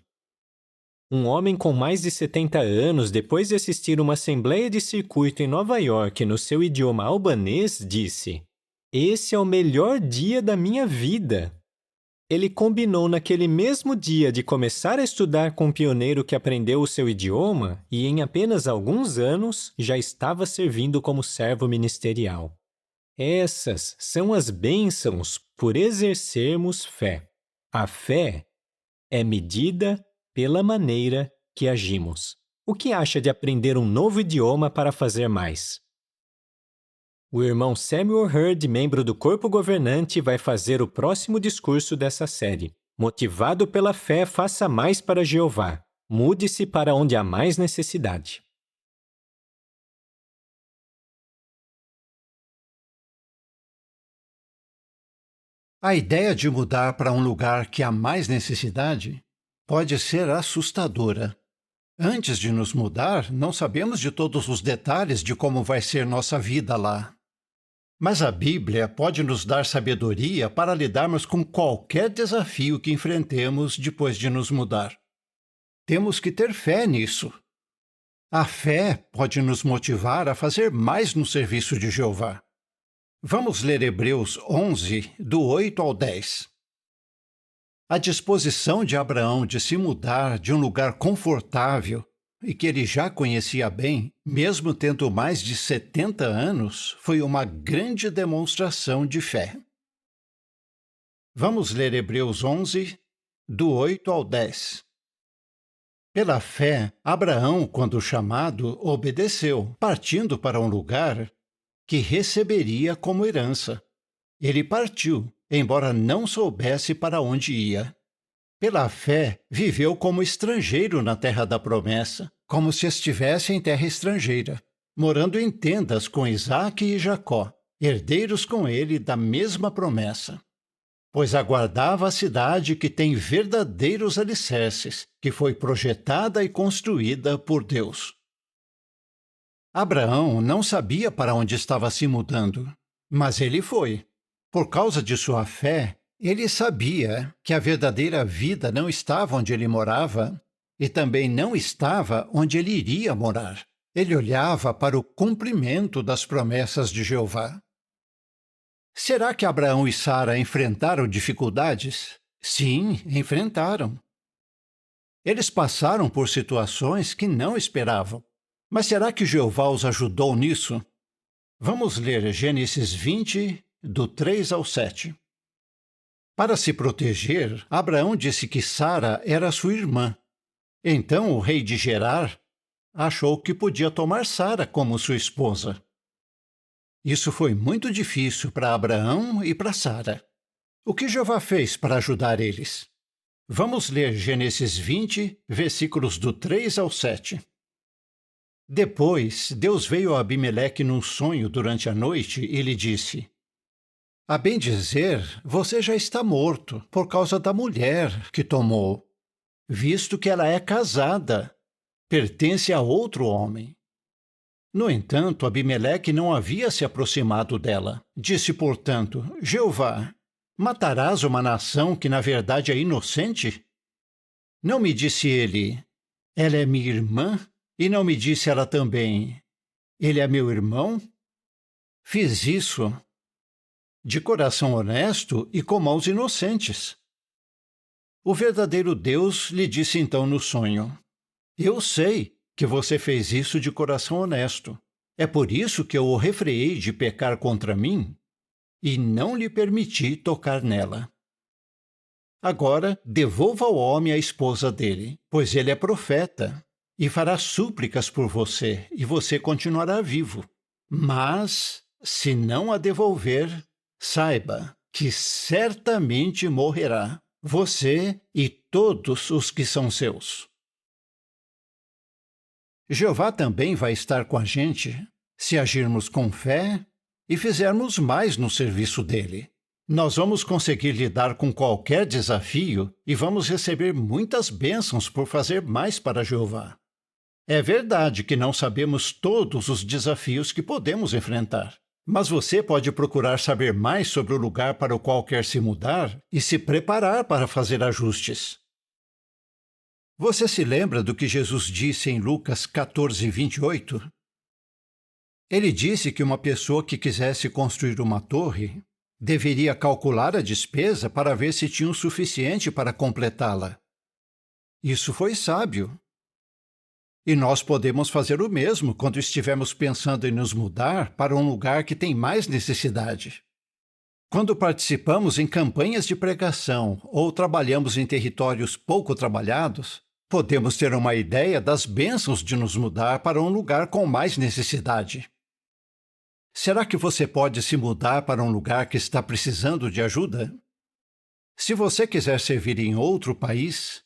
Um homem com mais de 70 anos, depois de assistir uma assembleia de circuito em Nova York no seu idioma albanês, disse: Esse é o melhor dia da minha vida. Ele combinou naquele mesmo dia de começar a estudar com um pioneiro que aprendeu o seu idioma e, em apenas alguns anos, já estava servindo como servo ministerial. Essas são as bênçãos por exercermos fé. A fé é medida pela maneira que agimos. O que acha de aprender um novo idioma para fazer mais? O irmão Samuel Hurd, membro do corpo governante, vai fazer o próximo discurso dessa série. Motivado pela fé, faça mais para Jeová. Mude-se para onde há mais necessidade. A ideia de mudar para um lugar que há mais necessidade pode ser assustadora. Antes de nos mudar, não sabemos de todos os detalhes de como vai ser nossa vida lá. Mas a Bíblia pode nos dar sabedoria para lidarmos com qualquer desafio que enfrentemos depois de nos mudar. Temos que ter fé nisso. A fé pode nos motivar a fazer mais no serviço de Jeová. Vamos ler Hebreus 11, do 8 ao 10. A disposição de Abraão de se mudar de um lugar confortável e que ele já conhecia bem, mesmo tendo mais de 70 anos, foi uma grande demonstração de fé. Vamos ler Hebreus 11, do 8 ao 10. Pela fé, Abraão, quando chamado, obedeceu, partindo para um lugar que receberia como herança. Ele partiu, embora não soubesse para onde ia. Pela fé, viveu como estrangeiro na terra da promessa, como se estivesse em terra estrangeira, morando em tendas com Isaque e Jacó, herdeiros com ele da mesma promessa. Pois aguardava a cidade que tem verdadeiros alicerces, que foi projetada e construída por Deus. Abraão não sabia para onde estava se mudando, mas ele foi. Por causa de sua fé, ele sabia que a verdadeira vida não estava onde ele morava e também não estava onde ele iria morar. Ele olhava para o cumprimento das promessas de Jeová. Será que Abraão e Sara enfrentaram dificuldades? Sim, enfrentaram. Eles passaram por situações que não esperavam. Mas será que Jeová os ajudou nisso? Vamos ler Gênesis 20, do 3 ao 7. Para se proteger, Abraão disse que Sara era sua irmã. Então o rei de Gerar achou que podia tomar Sara como sua esposa. Isso foi muito difícil para Abraão e para Sara. O que Jeová fez para ajudar eles? Vamos ler Gênesis 20, versículos do 3 ao 7. Depois, Deus veio a Abimeleque num sonho durante a noite e lhe disse: A bem dizer, você já está morto por causa da mulher que tomou, visto que ela é casada, pertence a outro homem. No entanto, Abimeleque não havia se aproximado dela. Disse, portanto, Jeová, matarás uma nação que na verdade é inocente? Não me disse ele, ela é minha irmã? E não me disse ela também, ele é meu irmão? Fiz isso de coração honesto e com mãos inocentes. O verdadeiro Deus lhe disse então no sonho: Eu sei que você fez isso de coração honesto. É por isso que eu o refreei de pecar contra mim e não lhe permiti tocar nela. Agora, devolva ao homem a esposa dele, pois ele é profeta, e fará súplicas por você, e você continuará vivo. Mas, se não a devolver, saiba que certamente morrerá, você e todos os que são seus. Jeová também vai estar com a gente se agirmos com fé e fizermos mais no serviço dele. Nós vamos conseguir lidar com qualquer desafio e vamos receber muitas bênçãos por fazer mais para Jeová. É verdade que não sabemos todos os desafios que podemos enfrentar, mas você pode procurar saber mais sobre o lugar para o qual quer se mudar e se preparar para fazer ajustes. Você se lembra do que Jesus disse em Lucas 14, 28? Ele disse que uma pessoa que quisesse construir uma torre deveria calcular a despesa para ver se tinha o suficiente para completá-la. Isso foi sábio. E nós podemos fazer o mesmo quando estivermos pensando em nos mudar para um lugar que tem mais necessidade. Quando participamos em campanhas de pregação ou trabalhamos em territórios pouco trabalhados, podemos ter uma ideia das bênçãos de nos mudar para um lugar com mais necessidade. Será que você pode se mudar para um lugar que está precisando de ajuda? Se você quiser servir em outro país,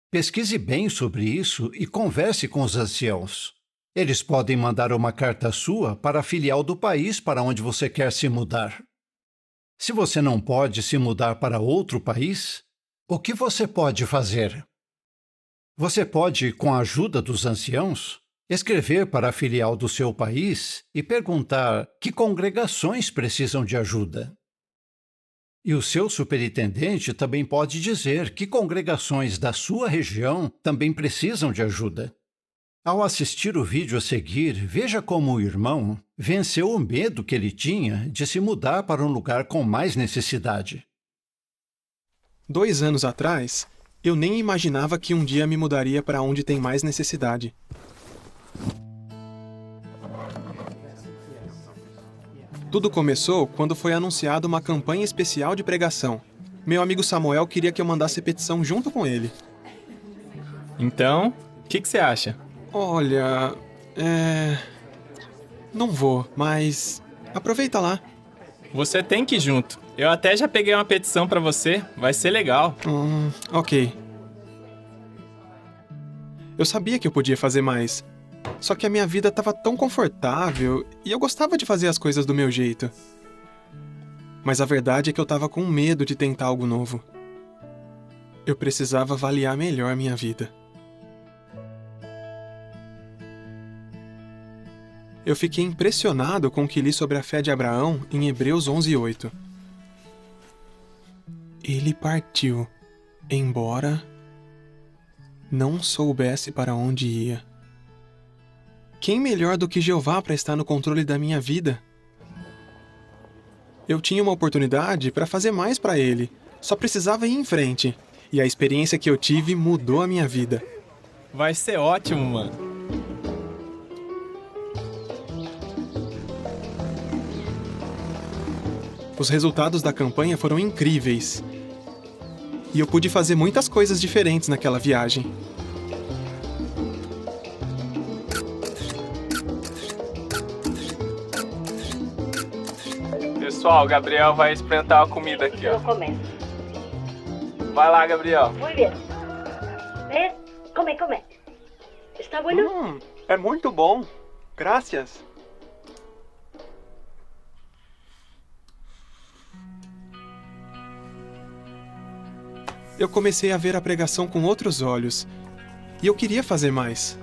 pesquise bem sobre isso e converse com os anciãos. Eles podem mandar uma carta sua para a filial do país para onde você quer se mudar. Se você não pode se mudar para outro país, o que você pode fazer? Você pode, com a ajuda dos anciãos, escrever para a filial do seu país e perguntar que congregações precisam de ajuda. E o seu superintendente também pode dizer que congregações da sua região também precisam de ajuda. Ao assistir o vídeo a seguir, veja como o irmão venceu o medo que ele tinha de se mudar para um lugar com mais necessidade. 2 anos atrás, eu nem imaginava que um dia me mudaria para onde tem mais necessidade. Tudo começou quando foi anunciada uma campanha especial de pregação. Meu amigo Samuel queria que eu mandasse petição junto com ele. Então, o que você acha? Olha, não vou, mas aproveita lá. Você tem que ir junto. Eu até já peguei uma petição pra você, vai ser legal. Ok. Eu sabia que eu podia fazer mais, só que a minha vida estava tão confortável e eu gostava de fazer as coisas do meu jeito. Mas a verdade é que eu estava com medo de tentar algo novo. Eu precisava avaliar melhor minha vida. Eu fiquei impressionado com o que li sobre a fé de Abraão em Hebreus 11:8. Ele partiu, embora não soubesse para onde ia. Quem melhor do que Jeová para estar no controle da minha vida? Eu tinha uma oportunidade para fazer mais para ele, só precisava ir em frente. E a experiência que eu tive mudou a minha vida. Vai ser ótimo, mano. Os resultados da campanha foram incríveis. E eu pude fazer muitas coisas diferentes naquela viagem. Pessoal, o Gabriel vai experimentar a comida aqui, ó. Vai lá, Gabriel. Muy bien. Come, come. ¿Está bueno? É muito bom. Gracias. Eu comecei a ver a pregação com outros olhos, e eu queria fazer mais.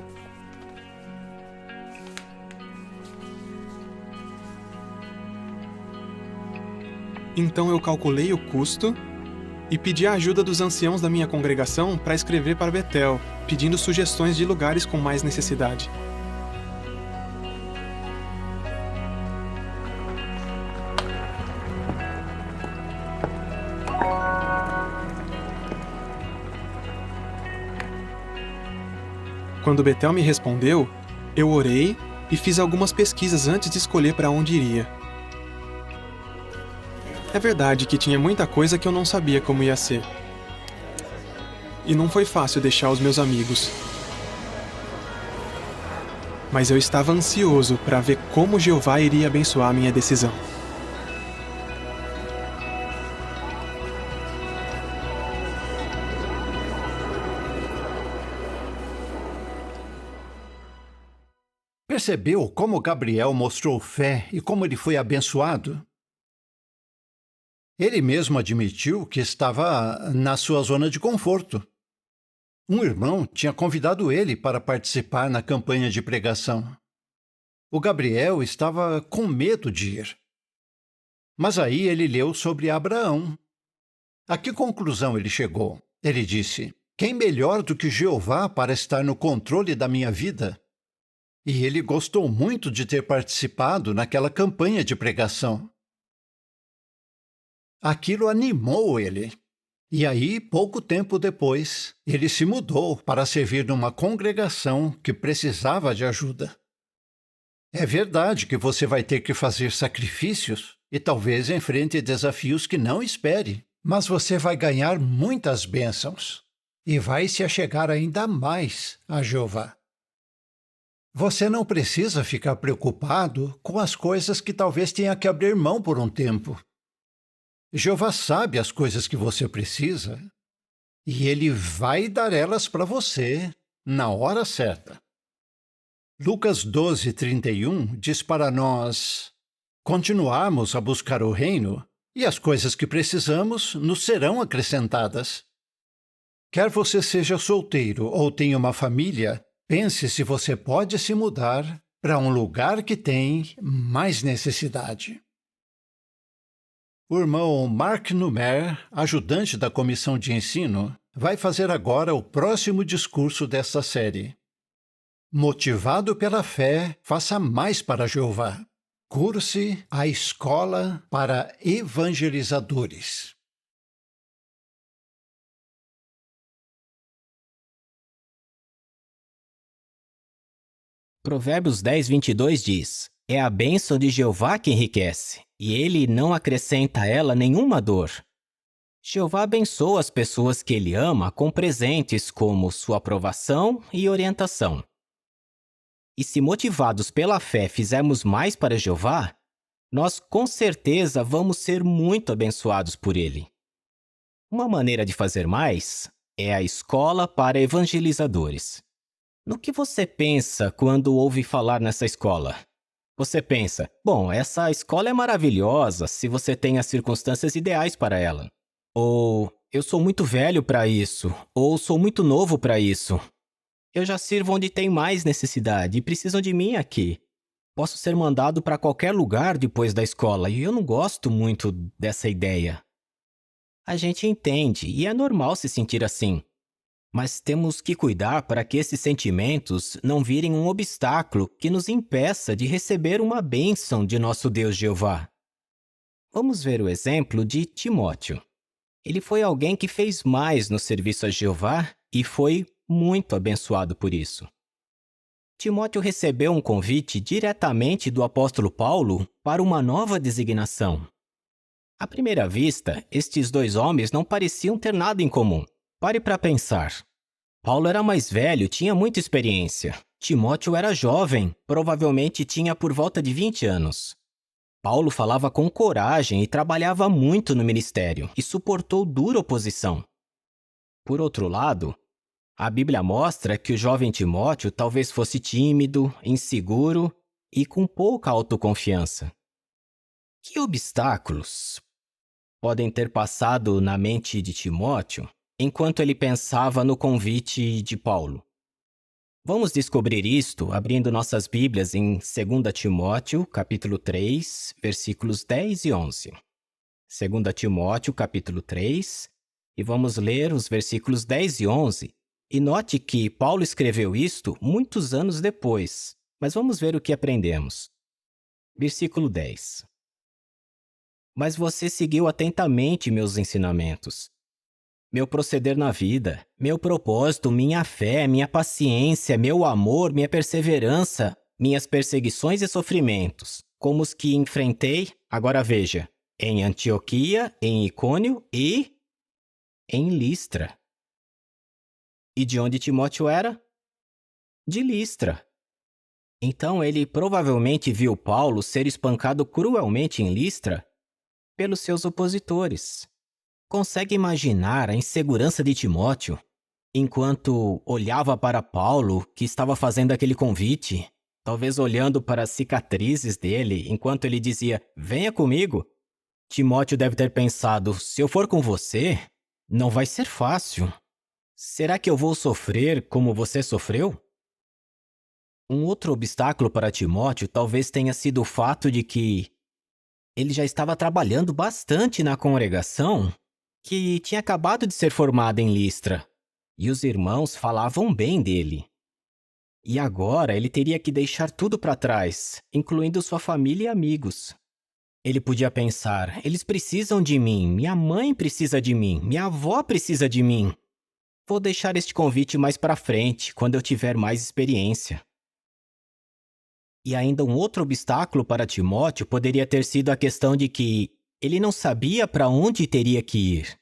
Então eu calculei o custo e pedi a ajuda dos anciãos da minha congregação para escrever para Betel, pedindo sugestões de lugares com mais necessidade. Quando Betel me respondeu, eu orei e fiz algumas pesquisas antes de escolher para onde iria. É verdade que tinha muita coisa que eu não sabia como ia ser. E não foi fácil deixar os meus amigos. Mas eu estava ansioso para ver como Jeová iria abençoar minha decisão. Percebeu como Gabriel mostrou fé e como ele foi abençoado? Ele mesmo admitiu que estava na sua zona de conforto. Um irmão tinha convidado ele para participar na campanha de pregação. O Gabriel estava com medo de ir. Mas aí ele leu sobre Abraão. A que conclusão ele chegou? Ele disse: quem melhor do que Jeová para estar no controle da minha vida? E ele gostou muito de ter participado naquela campanha de pregação. Aquilo animou ele. E aí, pouco tempo depois, ele se mudou para servir numa congregação que precisava de ajuda. É verdade que você vai ter que fazer sacrifícios, e talvez enfrente desafios que não espere, mas você vai ganhar muitas bênçãos e vai se achegar ainda mais a Jeová. Você não precisa ficar preocupado com as coisas que talvez tenha que abrir mão por um tempo. Jeová sabe as coisas que você precisa e Ele vai dar elas para você na hora certa. Lucas 12:31 diz para nós continuarmos a buscar o reino e as coisas que precisamos nos serão acrescentadas. Quer você seja solteiro ou tenha uma família, pense se você pode se mudar para um lugar que tem mais necessidade. O irmão Mark Numer, ajudante da comissão de ensino, vai fazer agora o próximo discurso desta série. Motivado pela fé, faça mais para Jeová. Curse a escola para evangelizadores. Provérbios 10:22 diz: É a bênção de Jeová que enriquece, e ele não acrescenta a ela nenhuma dor. Jeová abençoa as pessoas que ele ama com presentes como sua aprovação e orientação. E se motivados pela fé fizermos mais para Jeová, nós com certeza vamos ser muito abençoados por ele. Uma maneira de fazer mais é a escola para evangelizadores. No que você pensa quando ouve falar nessa escola? Você pensa, bom, essa escola é maravilhosa se você tem as circunstâncias ideais para ela. Ou, eu sou muito velho para isso. Ou, sou muito novo para isso. Eu já sirvo onde tem mais necessidade e precisam de mim aqui. Posso ser mandado para qualquer lugar depois da escola e eu não gosto muito dessa ideia. A gente entende e é normal se sentir assim. Mas temos que cuidar para que esses sentimentos não virem um obstáculo que nos impeça de receber uma bênção de nosso Deus Jeová. Vamos ver o exemplo de Timóteo. Ele foi alguém que fez mais no serviço a Jeová e foi muito abençoado por isso. Timóteo recebeu um convite diretamente do apóstolo Paulo para uma nova designação. À primeira vista, estes dois homens não pareciam ter nada em comum. Pare para pensar. Paulo era mais velho, tinha muita experiência. Timóteo era jovem, provavelmente tinha por volta de 20 anos. Paulo falava com coragem e trabalhava muito no ministério e suportou dura oposição. Por outro lado, a Bíblia mostra que o jovem Timóteo talvez fosse tímido, inseguro e com pouca autoconfiança. Que obstáculos podem ter passado na mente de Timóteo enquanto ele pensava no convite de Paulo? Vamos descobrir isto abrindo nossas Bíblias em 2 Timóteo, capítulo 3, versículos 10 e 11. 2 Timóteo, capítulo 3, e vamos ler os versículos 10 e 11. E note que Paulo escreveu isto muitos anos depois, mas vamos ver o que aprendemos. Versículo 10. Mas você seguiu atentamente meus ensinamentos, meu proceder na vida, meu propósito, minha fé, minha paciência, meu amor, minha perseverança, minhas perseguições e sofrimentos, como os que enfrentei, agora veja, em Antioquia, em Icônio e em Listra. E de onde Timóteo era? De Listra. Então ele provavelmente viu Paulo ser espancado cruelmente em Listra pelos seus opositores. Consegue imaginar a insegurança de Timóteo enquanto olhava para Paulo, que estava fazendo aquele convite, talvez olhando para as cicatrizes dele, enquanto ele dizia, venha comigo? Timóteo deve ter pensado, se eu for com você, não vai ser fácil. Será que eu vou sofrer como você sofreu? Um outro obstáculo para Timóteo talvez tenha sido o fato de que ele já estava trabalhando bastante na congregação que tinha acabado de ser formada em Listra, e os irmãos falavam bem dele. E agora ele teria que deixar tudo para trás, incluindo sua família e amigos. Ele podia pensar, eles precisam de mim, minha mãe precisa de mim, minha avó precisa de mim. Vou deixar este convite mais para frente, quando eu tiver mais experiência. E ainda um outro obstáculo para Timóteo poderia ter sido a questão de que ele não sabia para onde teria que ir.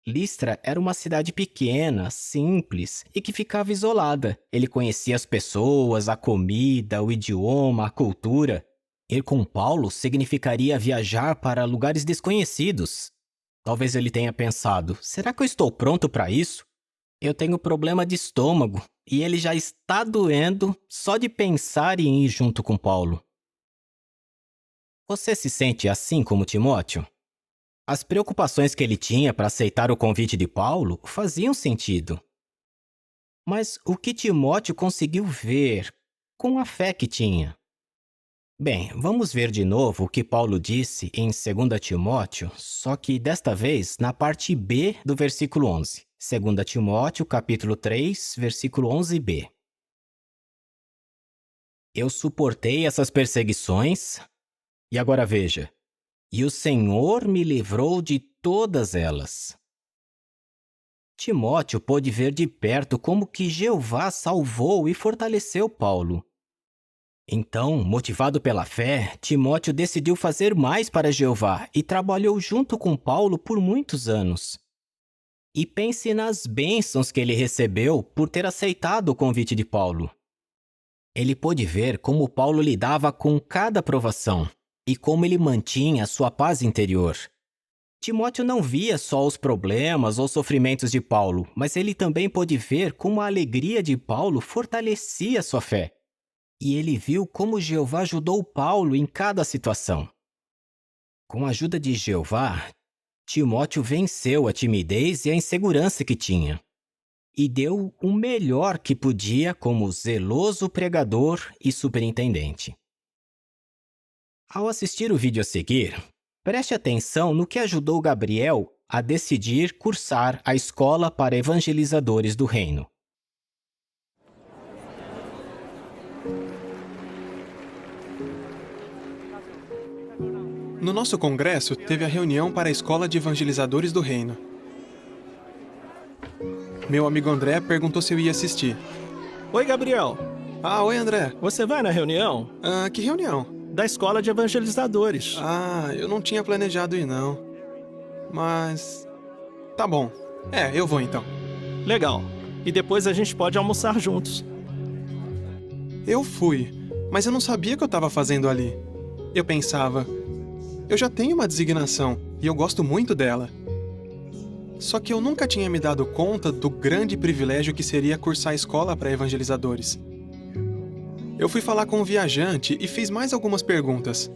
Listra era uma cidade pequena, simples e que ficava isolada. Ele conhecia as pessoas, a comida, o idioma, a cultura. Ir com Paulo significaria viajar para lugares desconhecidos. Talvez ele tenha pensado, será que eu estou pronto para isso? Eu tenho problema de estômago e ele já está doendo só de pensar em ir junto com Paulo. Você se sente assim como Timóteo? As preocupações que ele tinha para aceitar o convite de Paulo faziam sentido. Mas o que Timóteo conseguiu ver com a fé que tinha? Bem, vamos ver de novo o que Paulo disse em 2 Timóteo, só que desta vez na parte B do versículo 11. 2 Timóteo, capítulo 3, versículo 11b. Eu suportei essas perseguições, e agora veja, e o Senhor me livrou de todas elas. Timóteo pôde ver de perto como que Jeová salvou e fortaleceu Paulo. Então, motivado pela fé, Timóteo decidiu fazer mais para Jeová e trabalhou junto com Paulo por muitos anos. E pense nas bênçãos que ele recebeu por ter aceitado o convite de Paulo. Ele pôde ver como Paulo lidava com cada provação e como ele mantinha a sua paz interior. Timóteo não via só os problemas ou sofrimentos de Paulo, mas ele também pôde ver como a alegria de Paulo fortalecia sua fé. E ele viu como Jeová ajudou Paulo em cada situação. Com a ajuda de Jeová, Timóteo venceu a timidez e a insegurança que tinha. E deu o melhor que podia como zeloso pregador e superintendente. Ao assistir o vídeo a seguir, preste atenção no que ajudou Gabriel a decidir cursar a Escola para Evangelizadores do Reino. No nosso congresso, teve a reunião para a Escola de Evangelizadores do Reino. Meu amigo André perguntou se eu ia assistir. Oi, Gabriel. Ah, oi, André. Você vai na reunião? Que reunião? Da Escola de Evangelizadores. Eu não tinha planejado ir, não. Mas... tá bom. Eu vou então. Legal. E depois a gente pode almoçar juntos. Eu fui, mas eu não sabia o que eu estava fazendo ali. Eu pensava... eu já tenho uma designação e eu gosto muito dela. Só que eu nunca tinha me dado conta do grande privilégio que seria cursar a escola para evangelizadores. Eu fui falar com um viajante e fiz mais algumas perguntas.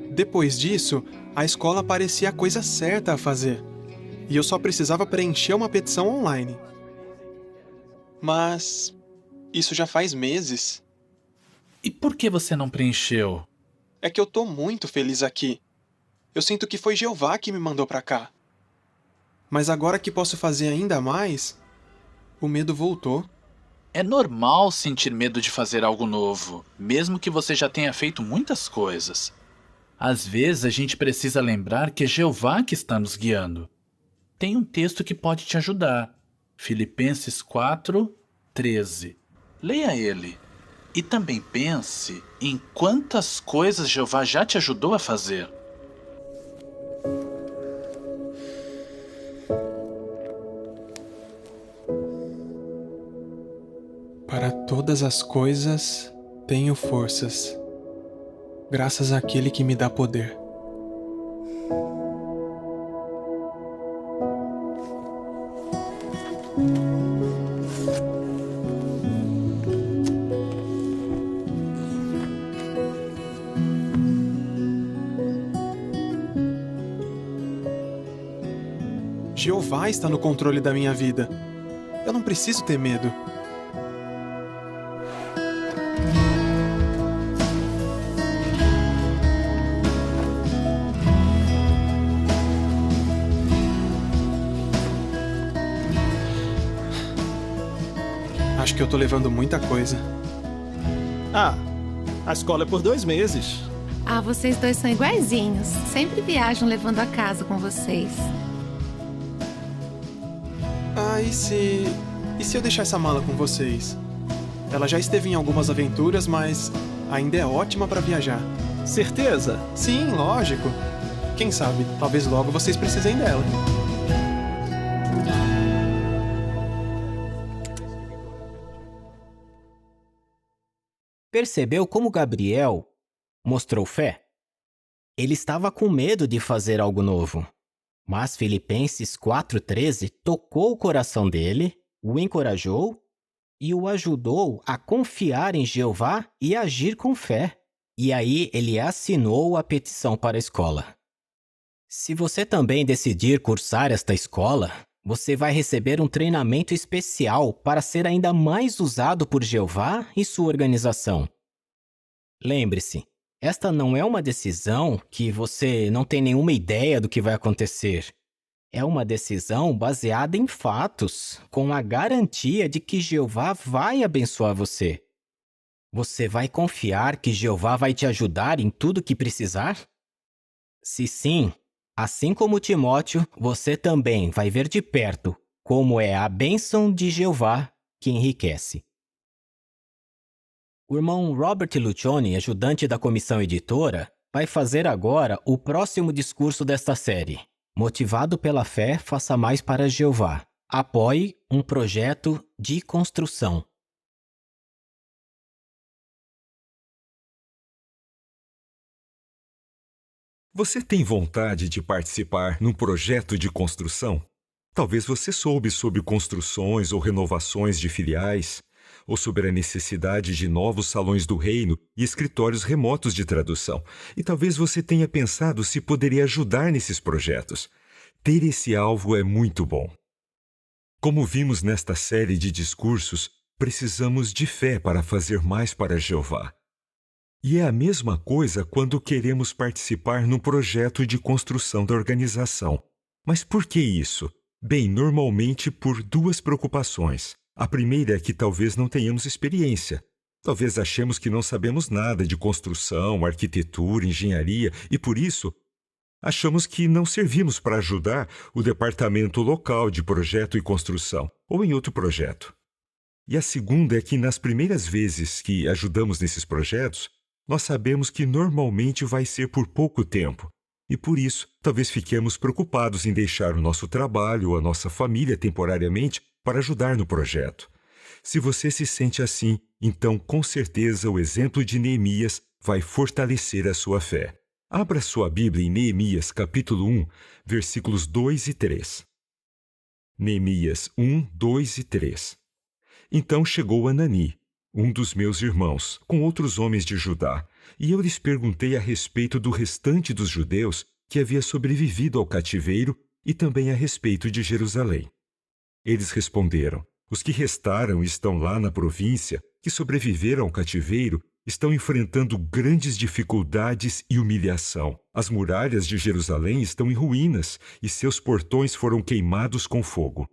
Depois disso, a escola parecia a coisa certa a fazer. E eu só precisava preencher uma petição online. Mas... isso já faz meses. E por que você não preencheu? É que eu tô muito feliz aqui. Eu sinto que foi Jeová que me mandou pra cá. Mas agora que posso fazer ainda mais, o medo voltou. É normal sentir medo de fazer algo novo, mesmo que você já tenha feito muitas coisas. Às vezes a gente precisa lembrar que é Jeová que está nos guiando. Tem um texto que pode te ajudar. Filipenses 4:13. Leia ele. E também pense em quantas coisas Jeová já te ajudou a fazer. Para todas as coisas, tenho forças, graças àquele que me dá poder. Jeová está no controle da minha vida. Eu não preciso ter medo. Acho que eu tô levando muita coisa. A escola é por 2 meses. Vocês dois são iguaizinhos. Sempre viajam levando a casa com vocês. E se eu deixar essa mala com vocês? Ela já esteve em algumas aventuras, mas ainda é ótima para viajar. Certeza? Sim, lógico. Quem sabe, talvez logo vocês precisem dela. Percebeu como Gabriel mostrou fé? Ele estava com medo de fazer algo novo. Mas Filipenses 4,13 tocou o coração dele, o encorajou e o ajudou a confiar em Jeová e agir com fé. E aí ele assinou a petição para a escola. Se você também decidir cursar esta escola, você vai receber um treinamento especial para ser ainda mais usado por Jeová e sua organização. Lembre-se, esta não é uma decisão que você não tem nenhuma ideia do que vai acontecer. É uma decisão baseada em fatos, com a garantia de que Jeová vai abençoar você. Você vai confiar que Jeová vai te ajudar em tudo que precisar? Se sim, assim como Timóteo, você também vai ver de perto como é a bênção de Jeová que enriquece. O irmão Robert Lucioni, ajudante da comissão editora, vai fazer agora o próximo discurso desta série. Motivado pela fé, faça mais para Jeová. Apoie um projeto de construção. Você tem vontade de participar num projeto de construção? Talvez você soube sobre construções ou renovações de filiais, ou sobre a necessidade de novos salões do reino e escritórios remotos de tradução. E talvez você tenha pensado se poderia ajudar nesses projetos. Ter esse alvo é muito bom. Como vimos nesta série de discursos, precisamos de fé para fazer mais para Jeová. E é a mesma coisa quando queremos participar num projeto de construção da organização. Mas por que isso? Bem, normalmente por duas preocupações. A primeira é que talvez não tenhamos experiência. Talvez achemos que não sabemos nada de construção, arquitetura, engenharia e, por isso, achamos que não servimos para ajudar o departamento local de projeto e construção ou em outro projeto. E a segunda é que nas primeiras vezes que ajudamos nesses projetos, nós sabemos que normalmente vai ser por pouco tempo. E por isso, talvez fiquemos preocupados em deixar o nosso trabalho ou a nossa família temporariamente para ajudar no projeto. Se você se sente assim, então com certeza o exemplo de Neemias vai fortalecer a sua fé. Abra sua Bíblia em Neemias capítulo 1, versículos 2 e 3. Neemias 1, 2 e 3. Então chegou Anani, um dos meus irmãos, com outros homens de Judá, e eu lhes perguntei a respeito do restante dos judeus que havia sobrevivido ao cativeiro e também a respeito de Jerusalém. Eles responderam: os que restaram e estão lá na província, que sobreviveram ao cativeiro, estão enfrentando grandes dificuldades e humilhação. As muralhas de Jerusalém estão em ruínas e seus portões foram queimados com fogo.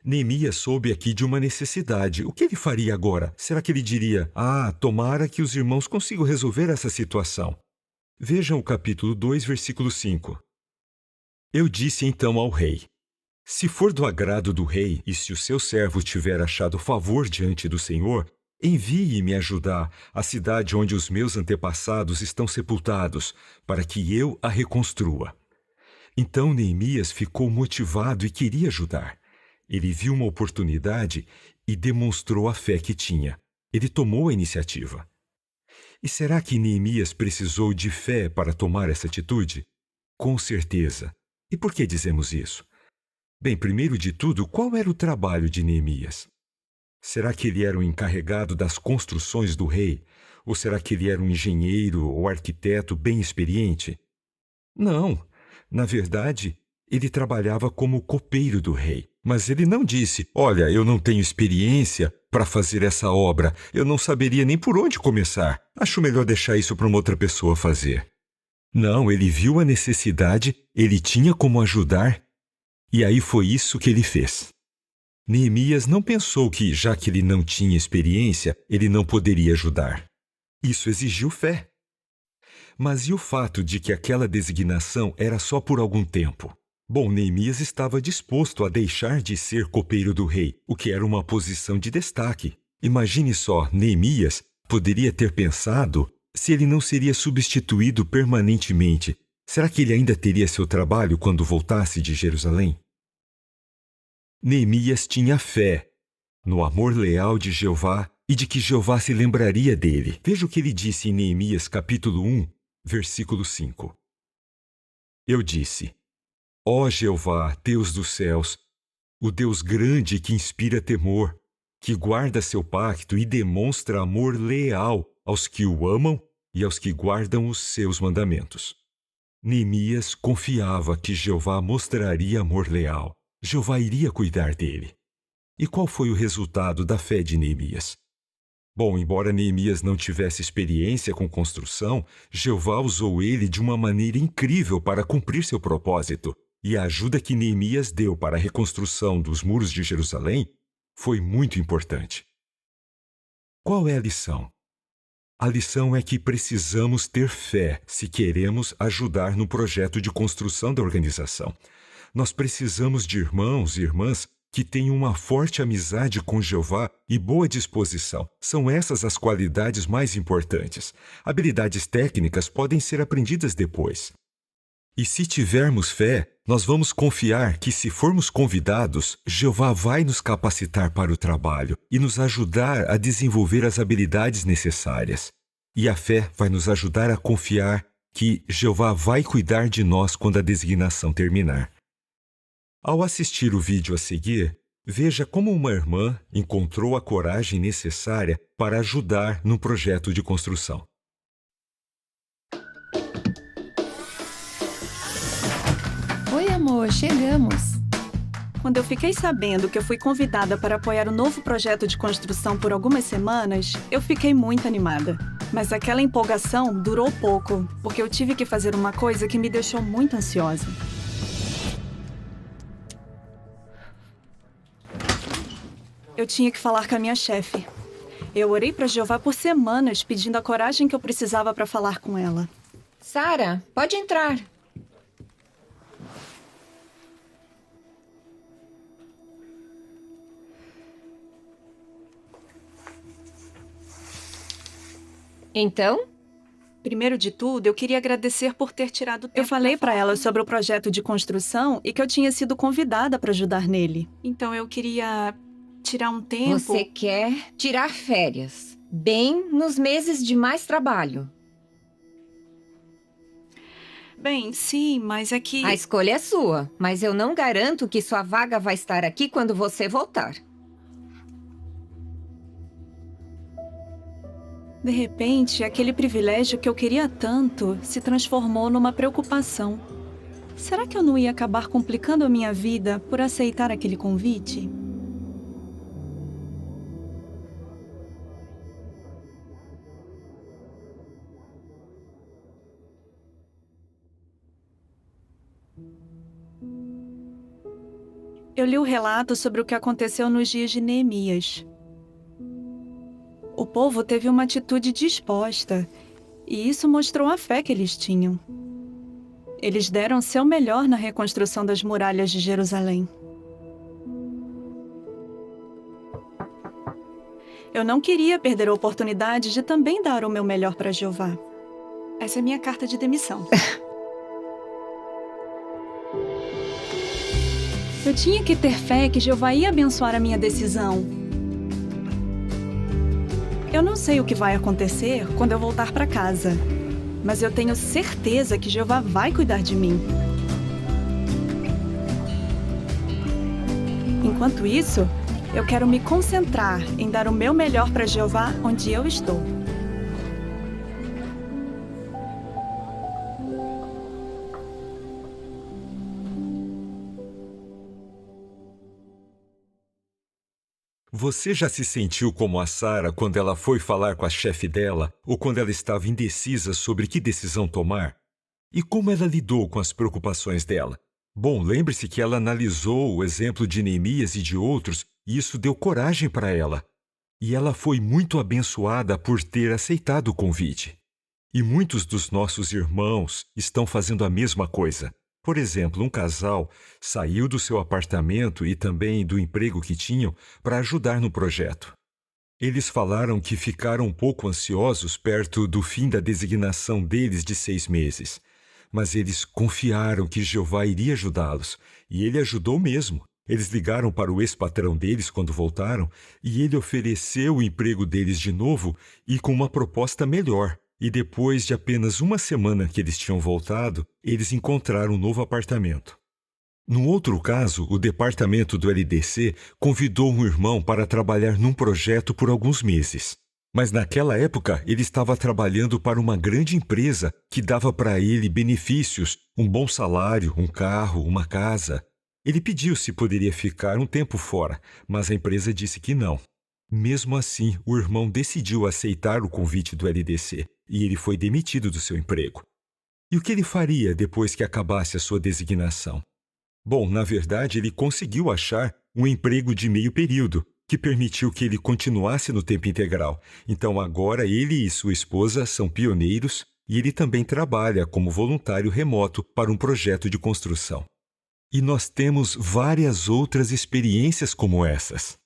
Neemias soube aqui de uma necessidade. O que ele faria agora? Será que ele diria: tomara que os irmãos consigam resolver essa situação? Vejam o capítulo 2, versículo 5. Eu disse então ao rei: se for do agrado do rei e se o seu servo tiver achado favor diante do Senhor, envie-me ajudar a cidade onde os meus antepassados estão sepultados, para que eu a reconstrua. Então Neemias ficou motivado e queria ajudar. Ele viu uma oportunidade e demonstrou a fé que tinha. Ele tomou a iniciativa. E será que Neemias precisou de fé para tomar essa atitude? Com certeza. E por que dizemos isso? Bem, primeiro de tudo, qual era o trabalho de Neemias? Será que ele era o encarregado das construções do rei? Ou será que ele era um engenheiro ou arquiteto bem experiente? Não. Na verdade, ele trabalhava como copeiro do rei. Mas ele não disse: olha, eu não tenho experiência para fazer essa obra, eu não saberia nem por onde começar. Acho melhor deixar isso para uma outra pessoa fazer. Não, ele viu a necessidade, ele tinha como ajudar, e aí foi isso que ele fez. Neemias não pensou que, já que ele não tinha experiência, ele não poderia ajudar. Isso exigiu fé. Mas e o fato de que aquela designação era só por algum tempo? Bom, Neemias estava disposto a deixar de ser copeiro do rei, o que era uma posição de destaque. Imagine só, Neemias poderia ter pensado se ele não seria substituído permanentemente. Será que ele ainda teria seu trabalho quando voltasse de Jerusalém? Neemias tinha fé no amor leal de Jeová e de que Jeová se lembraria dele. Veja o que ele disse em Neemias capítulo 1, versículo 5. Eu disse: Ó Jeová, Deus dos céus, o Deus grande que inspira temor, que guarda seu pacto e demonstra amor leal aos que o amam e aos que guardam os seus mandamentos. Neemias confiava que Jeová mostraria amor leal. Jeová iria cuidar dele. E qual foi o resultado da fé de Neemias? Bom, embora Neemias não tivesse experiência com construção, Jeová usou ele de uma maneira incrível para cumprir seu propósito. E a ajuda que Neemias deu para a reconstrução dos muros de Jerusalém foi muito importante. Qual é a lição? A lição é que precisamos ter fé se queremos ajudar no projeto de construção da organização. Nós precisamos de irmãos e irmãs que tenham uma forte amizade com Jeová e boa disposição. São essas as qualidades mais importantes. Habilidades técnicas podem ser aprendidas depois. E se tivermos fé, nós vamos confiar que, se formos convidados, Jeová vai nos capacitar para o trabalho e nos ajudar a desenvolver as habilidades necessárias. E a fé vai nos ajudar a confiar que Jeová vai cuidar de nós quando a designação terminar. Ao assistir o vídeo a seguir, veja como uma irmã encontrou a coragem necessária para ajudar no projeto de construção. Oi, amor, chegamos. Quando eu fiquei sabendo que eu fui convidada para apoiar o novo projeto de construção por algumas semanas, eu fiquei muito animada. Mas aquela empolgação durou pouco, porque eu tive que fazer uma coisa que me deixou muito ansiosa. Eu tinha que falar com a minha chefe. Eu orei para Jeová por semanas, pedindo a coragem que eu precisava para falar com ela. Sara, pode entrar. Então? Primeiro de tudo, eu queria agradecer por ter tirado tempo. Eu falei para ela sobre o projeto de construção e que eu tinha sido convidada para ajudar nele. Então eu queria tirar um tempo. Você quer tirar férias, bem nos meses de mais trabalho. Bem, sim, mas é que... A escolha é sua, mas eu não garanto que sua vaga vai estar aqui quando você voltar. De repente, aquele privilégio que eu queria tanto se transformou numa preocupação. Será que eu não ia acabar complicando a minha vida por aceitar aquele convite? Eu li o relato sobre o que aconteceu nos dias de Neemias. O povo teve uma atitude disposta, e isso mostrou a fé que eles tinham. Eles deram seu melhor na reconstrução das muralhas de Jerusalém. Eu não queria perder a oportunidade de também dar o meu melhor para Jeová. Essa é minha carta de demissão. Eu tinha que ter fé que Jeová ia abençoar a minha decisão. Eu não sei o que vai acontecer quando eu voltar para casa, mas eu tenho certeza que Jeová vai cuidar de mim. Enquanto isso, eu quero me concentrar em dar o meu melhor para Jeová onde eu estou. Você já se sentiu como a Sara quando ela foi falar com a chefe dela ou quando ela estava indecisa sobre que decisão tomar? E como ela lidou com as preocupações dela? Bom, lembre-se que ela analisou o exemplo de Neemias e de outros e isso deu coragem para ela. E ela foi muito abençoada por ter aceitado o convite. E muitos dos nossos irmãos estão fazendo a mesma coisa. Por exemplo, um casal saiu do seu apartamento e também do emprego que tinham para ajudar no projeto. Eles falaram que ficaram um pouco ansiosos perto do fim da designação deles de 6 meses. Mas eles confiaram que Jeová iria ajudá-los, e ele ajudou mesmo. Eles ligaram para o ex-patrão deles quando voltaram, e ele ofereceu o emprego deles de novo e com uma proposta melhor. E depois de apenas uma semana que eles tinham voltado, eles encontraram um novo apartamento. No outro caso, o departamento do LDC convidou um irmão para trabalhar num projeto por alguns meses. Mas naquela época, ele estava trabalhando para uma grande empresa que dava para ele benefícios, um bom salário, um carro, uma casa. Ele pediu se poderia ficar um tempo fora, mas a empresa disse que não. Mesmo assim, o irmão decidiu aceitar o convite do LDC e ele foi demitido do seu emprego. E o que ele faria depois que acabasse a sua designação? Bom, na verdade, ele conseguiu achar um emprego de meio período, que permitiu que ele continuasse no tempo integral. Então agora ele e sua esposa são pioneiros e ele também trabalha como voluntário remoto para um projeto de construção. E nós temos várias outras experiências como essas.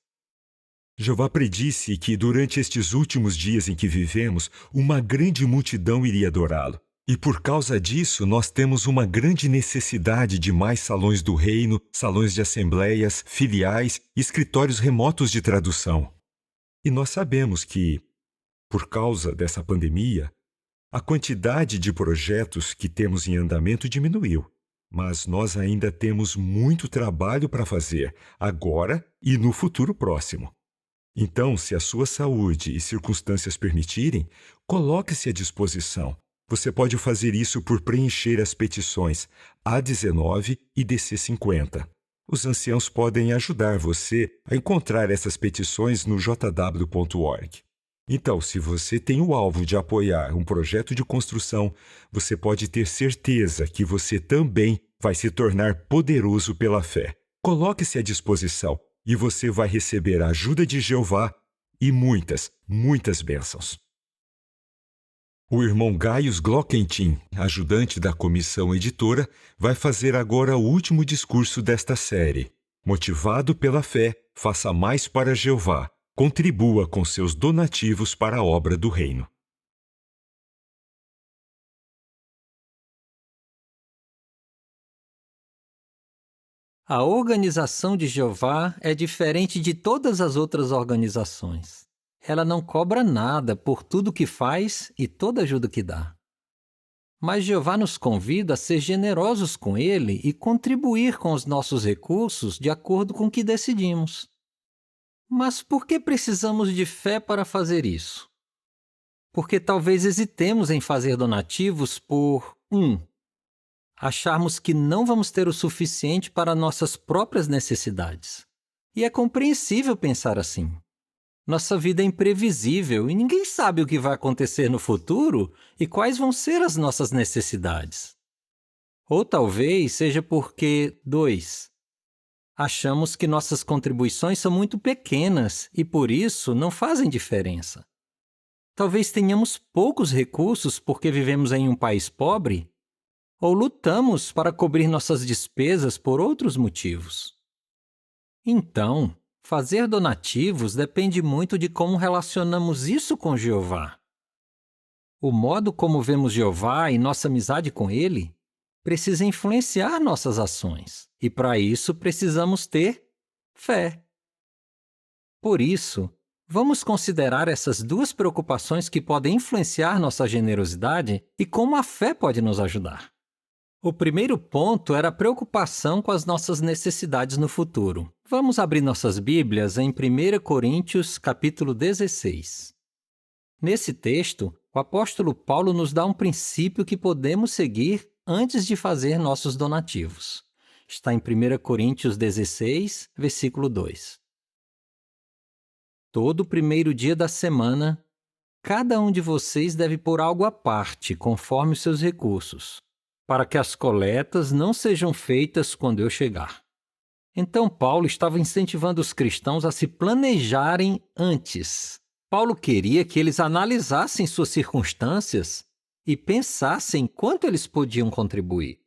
Jeová predisse que durante estes últimos dias em que vivemos, uma grande multidão iria adorá-lo. E por causa disso, nós temos uma grande necessidade de mais salões do reino, salões de assembleias, filiais e escritórios remotos de tradução. E nós sabemos que, por causa dessa pandemia, a quantidade de projetos que temos em andamento diminuiu. Mas nós ainda temos muito trabalho para fazer, agora e no futuro próximo. Então, se a sua saúde e circunstâncias permitirem, coloque-se à disposição. Você pode fazer isso por preencher as petições A19 e DC50. Os anciãos podem ajudar você a encontrar essas petições no jw.org. Então, se você tem o alvo de apoiar um projeto de construção, você pode ter certeza que você também vai se tornar poderoso pela fé. Coloque-se à disposição e você vai receber a ajuda de Jeová e muitas, muitas bênçãos. O irmão Gaius Glockentin, ajudante da comissão editora, vai fazer agora o último discurso desta série. Motivado pela fé, faça mais para Jeová. Contribua com seus donativos para a obra do reino. A organização de Jeová é diferente de todas as outras organizações. Ela não cobra nada por tudo que faz e toda ajuda que dá. Mas Jeová nos convida a ser generosos com Ele e contribuir com os nossos recursos de acordo com o que decidimos. Mas por que precisamos de fé para fazer isso? Porque talvez hesitemos em fazer donativos por 1. Acharmos que não vamos ter o suficiente para nossas próprias necessidades. E é compreensível pensar assim. Nossa vida é imprevisível e ninguém sabe o que vai acontecer no futuro e quais vão ser as nossas necessidades. Ou talvez seja porque 2. Achamos que nossas contribuições são muito pequenas e, por isso, não fazem diferença. Talvez tenhamos poucos recursos porque vivemos em um país pobre, ou lutamos para cobrir nossas despesas por outros motivos. Então, fazer donativos depende muito de como relacionamos isso com Jeová. O modo como vemos Jeová e nossa amizade com Ele precisa influenciar nossas ações, e para isso precisamos ter fé. Por isso, vamos considerar essas duas preocupações que podem influenciar nossa generosidade e como a fé pode nos ajudar. O primeiro ponto era a preocupação com as nossas necessidades no futuro. Vamos abrir nossas Bíblias em 1 Coríntios, capítulo 16. Nesse texto, o apóstolo Paulo nos dá um princípio que podemos seguir antes de fazer nossos donativos. Está em 1 Coríntios 16, versículo 2. Todo primeiro dia da semana, cada um de vocês deve pôr algo à parte, conforme os seus recursos, para que as coletas não sejam feitas quando eu chegar. Então Paulo estava incentivando os cristãos a se planejarem antes. Paulo queria que eles analisassem suas circunstâncias e pensassem quanto eles podiam contribuir.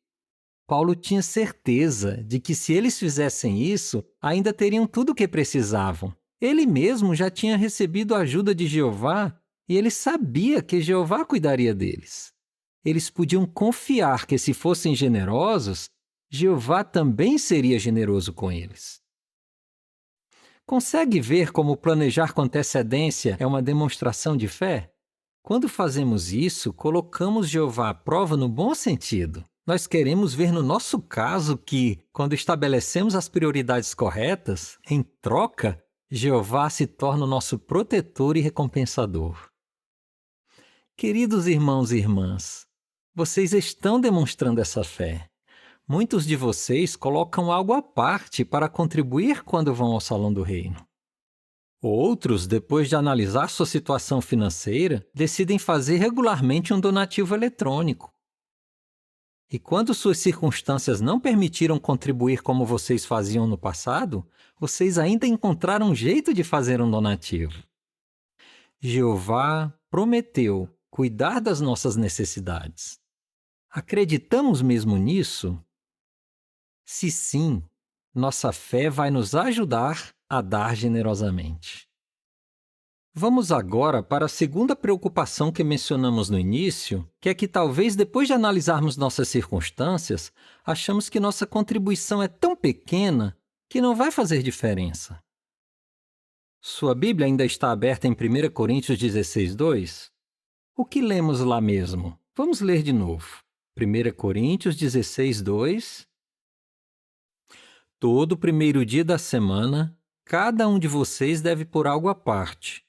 Paulo tinha certeza de que se eles fizessem isso, ainda teriam tudo o que precisavam. Ele mesmo já tinha recebido a ajuda de Jeová e ele sabia que Jeová cuidaria deles. Eles podiam confiar que, se fossem generosos, Jeová também seria generoso com eles. Consegue ver como planejar com antecedência é uma demonstração de fé? Quando fazemos isso, colocamos Jeová à prova no bom sentido. Nós queremos ver no nosso caso que, quando estabelecemos as prioridades corretas, em troca, Jeová se torna o nosso protetor e recompensador. Queridos irmãos e irmãs, vocês estão demonstrando essa fé. Muitos de vocês colocam algo à parte para contribuir quando vão ao Salão do Reino. Outros, depois de analisar sua situação financeira, decidem fazer regularmente um donativo eletrônico. E quando suas circunstâncias não permitiram contribuir como vocês faziam no passado, vocês ainda encontraram um jeito de fazer um donativo. Jeová prometeu cuidar das nossas necessidades. Acreditamos mesmo nisso? Se sim, nossa fé vai nos ajudar a dar generosamente. Vamos agora para a segunda preocupação que mencionamos no início, que é que talvez depois de analisarmos nossas circunstâncias, achamos que nossa contribuição é tão pequena que não vai fazer diferença. Sua Bíblia ainda está aberta em 1 Coríntios 16:2? O que lemos lá mesmo? Vamos ler de novo. 1 Coríntios 16:2. Todo primeiro dia da semana, cada um de vocês deve pôr algo à parte,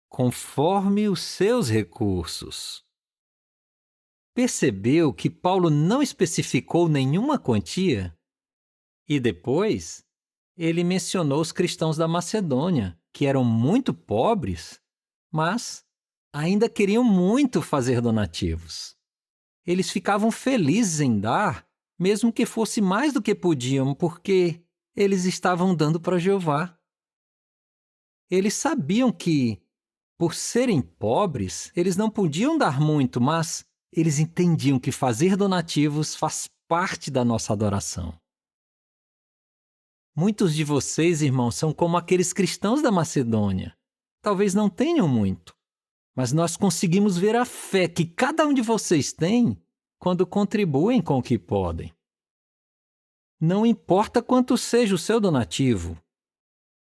conforme os seus recursos. Percebeu que Paulo não especificou nenhuma quantia? E depois, ele mencionou os cristãos da Macedônia, que eram muito pobres, mas ainda queriam muito fazer donativos. Eles ficavam felizes em dar, mesmo que fosse mais do que podiam, porque eles estavam dando para Jeová. Eles sabiam que, por serem pobres, eles não podiam dar muito, mas eles entendiam que fazer donativos faz parte da nossa adoração. Muitos de vocês, irmãos, são como aqueles cristãos da Macedônia. Talvez não tenham muito, mas nós conseguimos ver a fé que cada um de vocês tem quando contribuem com o que podem. Não importa quanto seja o seu donativo,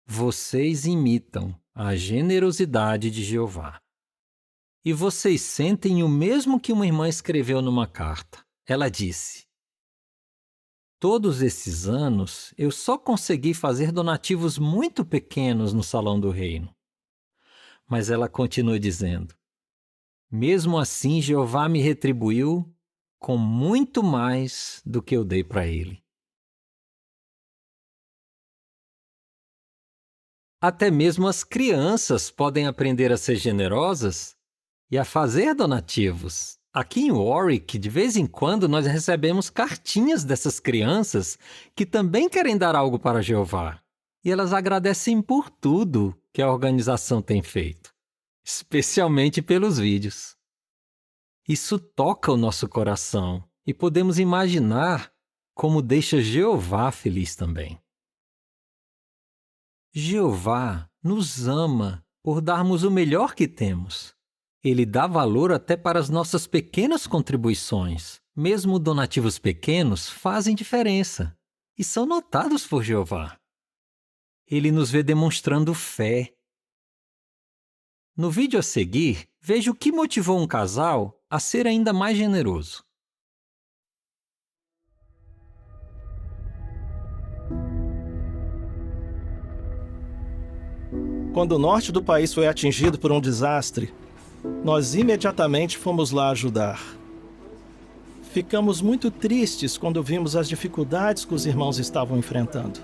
vocês imitam a generosidade de Jeová. E vocês sentem o mesmo que uma irmã escreveu numa carta. Ela disse: todos esses anos eu só consegui fazer donativos muito pequenos no Salão do Reino. Mas ela continua dizendo: mesmo assim Jeová me retribuiu com muito mais do que eu dei para ele. Até mesmo as crianças podem aprender a ser generosas e a fazer donativos. Aqui em Warwick, de vez em quando, nós recebemos cartinhas dessas crianças que também querem dar algo para Jeová. E elas agradecem por tudo que a organização tem feito, especialmente pelos vídeos. Isso toca o nosso coração e podemos imaginar como deixa Jeová feliz também. Jeová nos ama por darmos o melhor que temos. Ele dá valor até para as nossas pequenas contribuições. Mesmo donativos pequenos fazem diferença e são notados por Jeová. Ele nos vê demonstrando fé. No vídeo a seguir, veja o que motivou um casal a ser ainda mais generoso. Quando o norte do país foi atingido por um desastre, nós imediatamente fomos lá ajudar. Ficamos muito tristes quando vimos as dificuldades que os irmãos estavam enfrentando.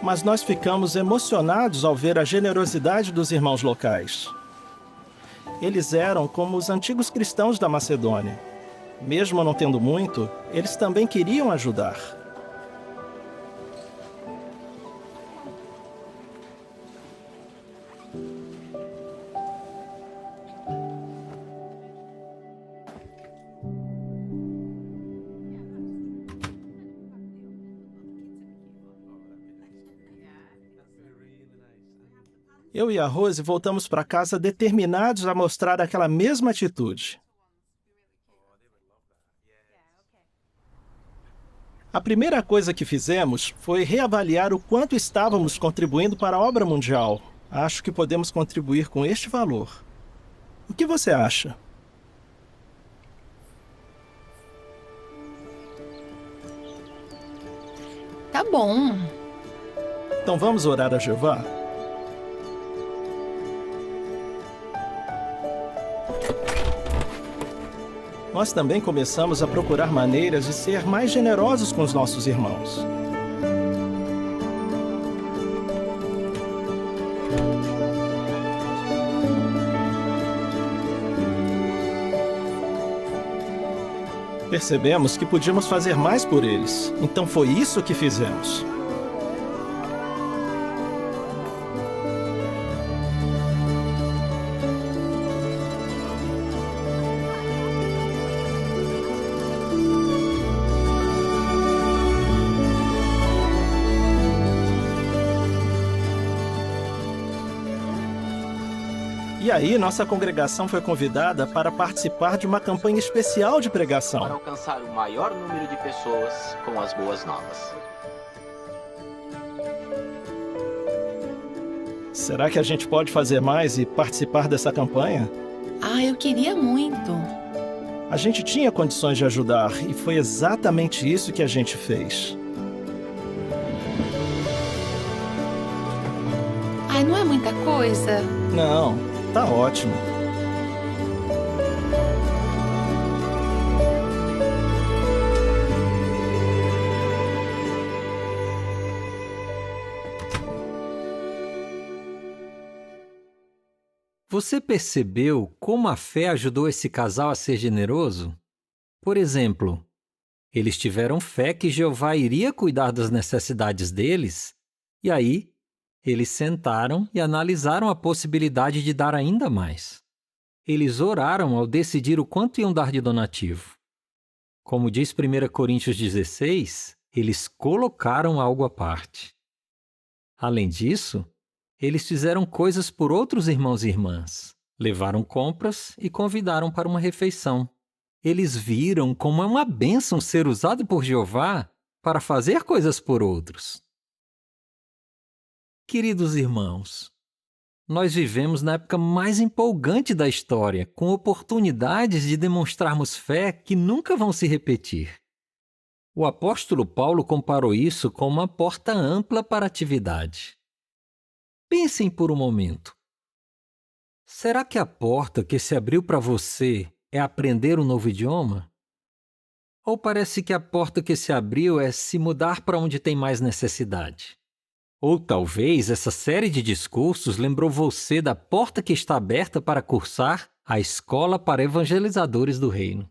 Mas nós ficamos emocionados ao ver a generosidade dos irmãos locais. Eles eram como os antigos cristãos da Macedônia. Mesmo não tendo muito, eles também queriam ajudar. Eu e a Rose voltamos para casa determinados a mostrar aquela mesma atitude. A primeira coisa que fizemos foi reavaliar o quanto estávamos contribuindo para a obra mundial. Acho que podemos contribuir com este valor. O que você acha? Tá bom. Então vamos orar a Jeová? Nós também começamos a procurar maneiras de ser mais generosos com os nossos irmãos. Percebemos que podíamos fazer mais por eles, então foi isso que fizemos. E aí, nossa congregação foi convidada para participar de uma campanha especial de Para pregação. alcançar o maior número de pessoas com as boas novas. Será que a gente pode fazer mais e participar dessa campanha? Ah, eu queria muito. A gente tinha condições de ajudar e foi exatamente isso que a gente fez. Ai, não é muita coisa. Não, tá ótimo. Você percebeu como a fé ajudou esse casal a ser generoso? Por exemplo, eles tiveram fé que Jeová iria cuidar das necessidades deles, e aí eles sentaram e analisaram a possibilidade de dar ainda mais. Eles oraram ao decidir o quanto iam dar de donativo. Como diz 1 Coríntios 16, eles colocaram algo à parte. Além disso, eles fizeram coisas por outros irmãos e irmãs, levaram compras e convidaram para uma refeição. Eles viram como é uma bênção ser usado por Jeová para fazer coisas por outros. Queridos irmãos, nós vivemos na época mais empolgante da história, com oportunidades de demonstrarmos fé que nunca vão se repetir. O apóstolo Paulo comparou isso com uma porta ampla para a atividade. Pensem por um momento. Será que a porta que se abriu para você é aprender um novo idioma? Ou parece que a porta que se abriu é se mudar para onde tem mais necessidade? Ou talvez essa série de discursos lembrou você da porta que está aberta para cursar a Escola para Evangelizadores do Reino.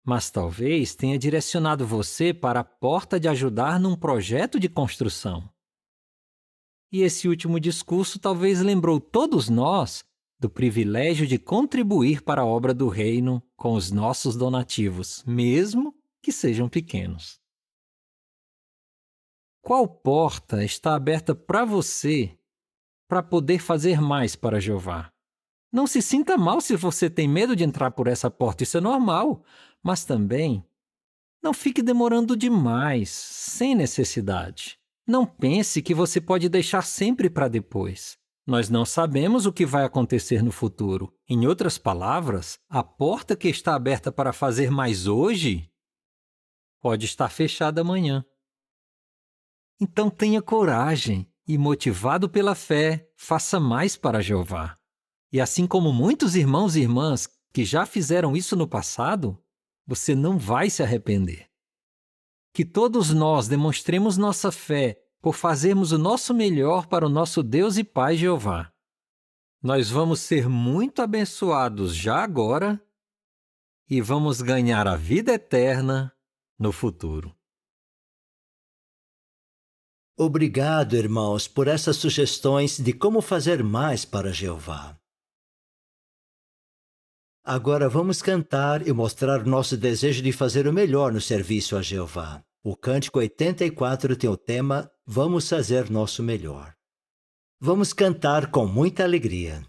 Mas talvez tenha direcionado você para a porta de ajudar num projeto de construção. E esse último discurso talvez lembrou todos nós do privilégio de contribuir para a obra do Reino com os nossos donativos, mesmo que sejam pequenos. Qual porta está aberta para você para poder fazer mais para Jeová? Não se sinta mal se você tem medo de entrar por essa porta, isso é normal, mas também não fique demorando demais, sem necessidade. Não pense que você pode deixar sempre para depois. Nós não sabemos o que vai acontecer no futuro. Em outras palavras, a porta que está aberta para fazer mais hoje pode estar fechada amanhã. Então tenha coragem e, motivado pela fé, faça mais para Jeová. E assim como muitos irmãos e irmãs que já fizeram isso no passado, você não vai se arrepender. Que todos nós demonstremos nossa fé por fazermos o nosso melhor para o nosso Deus e Pai Jeová. Nós vamos ser muito abençoados já agora e vamos ganhar a vida eterna no futuro. Obrigado, irmãos, por essas sugestões de como fazer mais para Jeová. Agora vamos cantar e mostrar nosso desejo de fazer o melhor no serviço a Jeová. O Cântico 84 tem o tema Vamos fazer nosso melhor. Vamos cantar com muita alegria.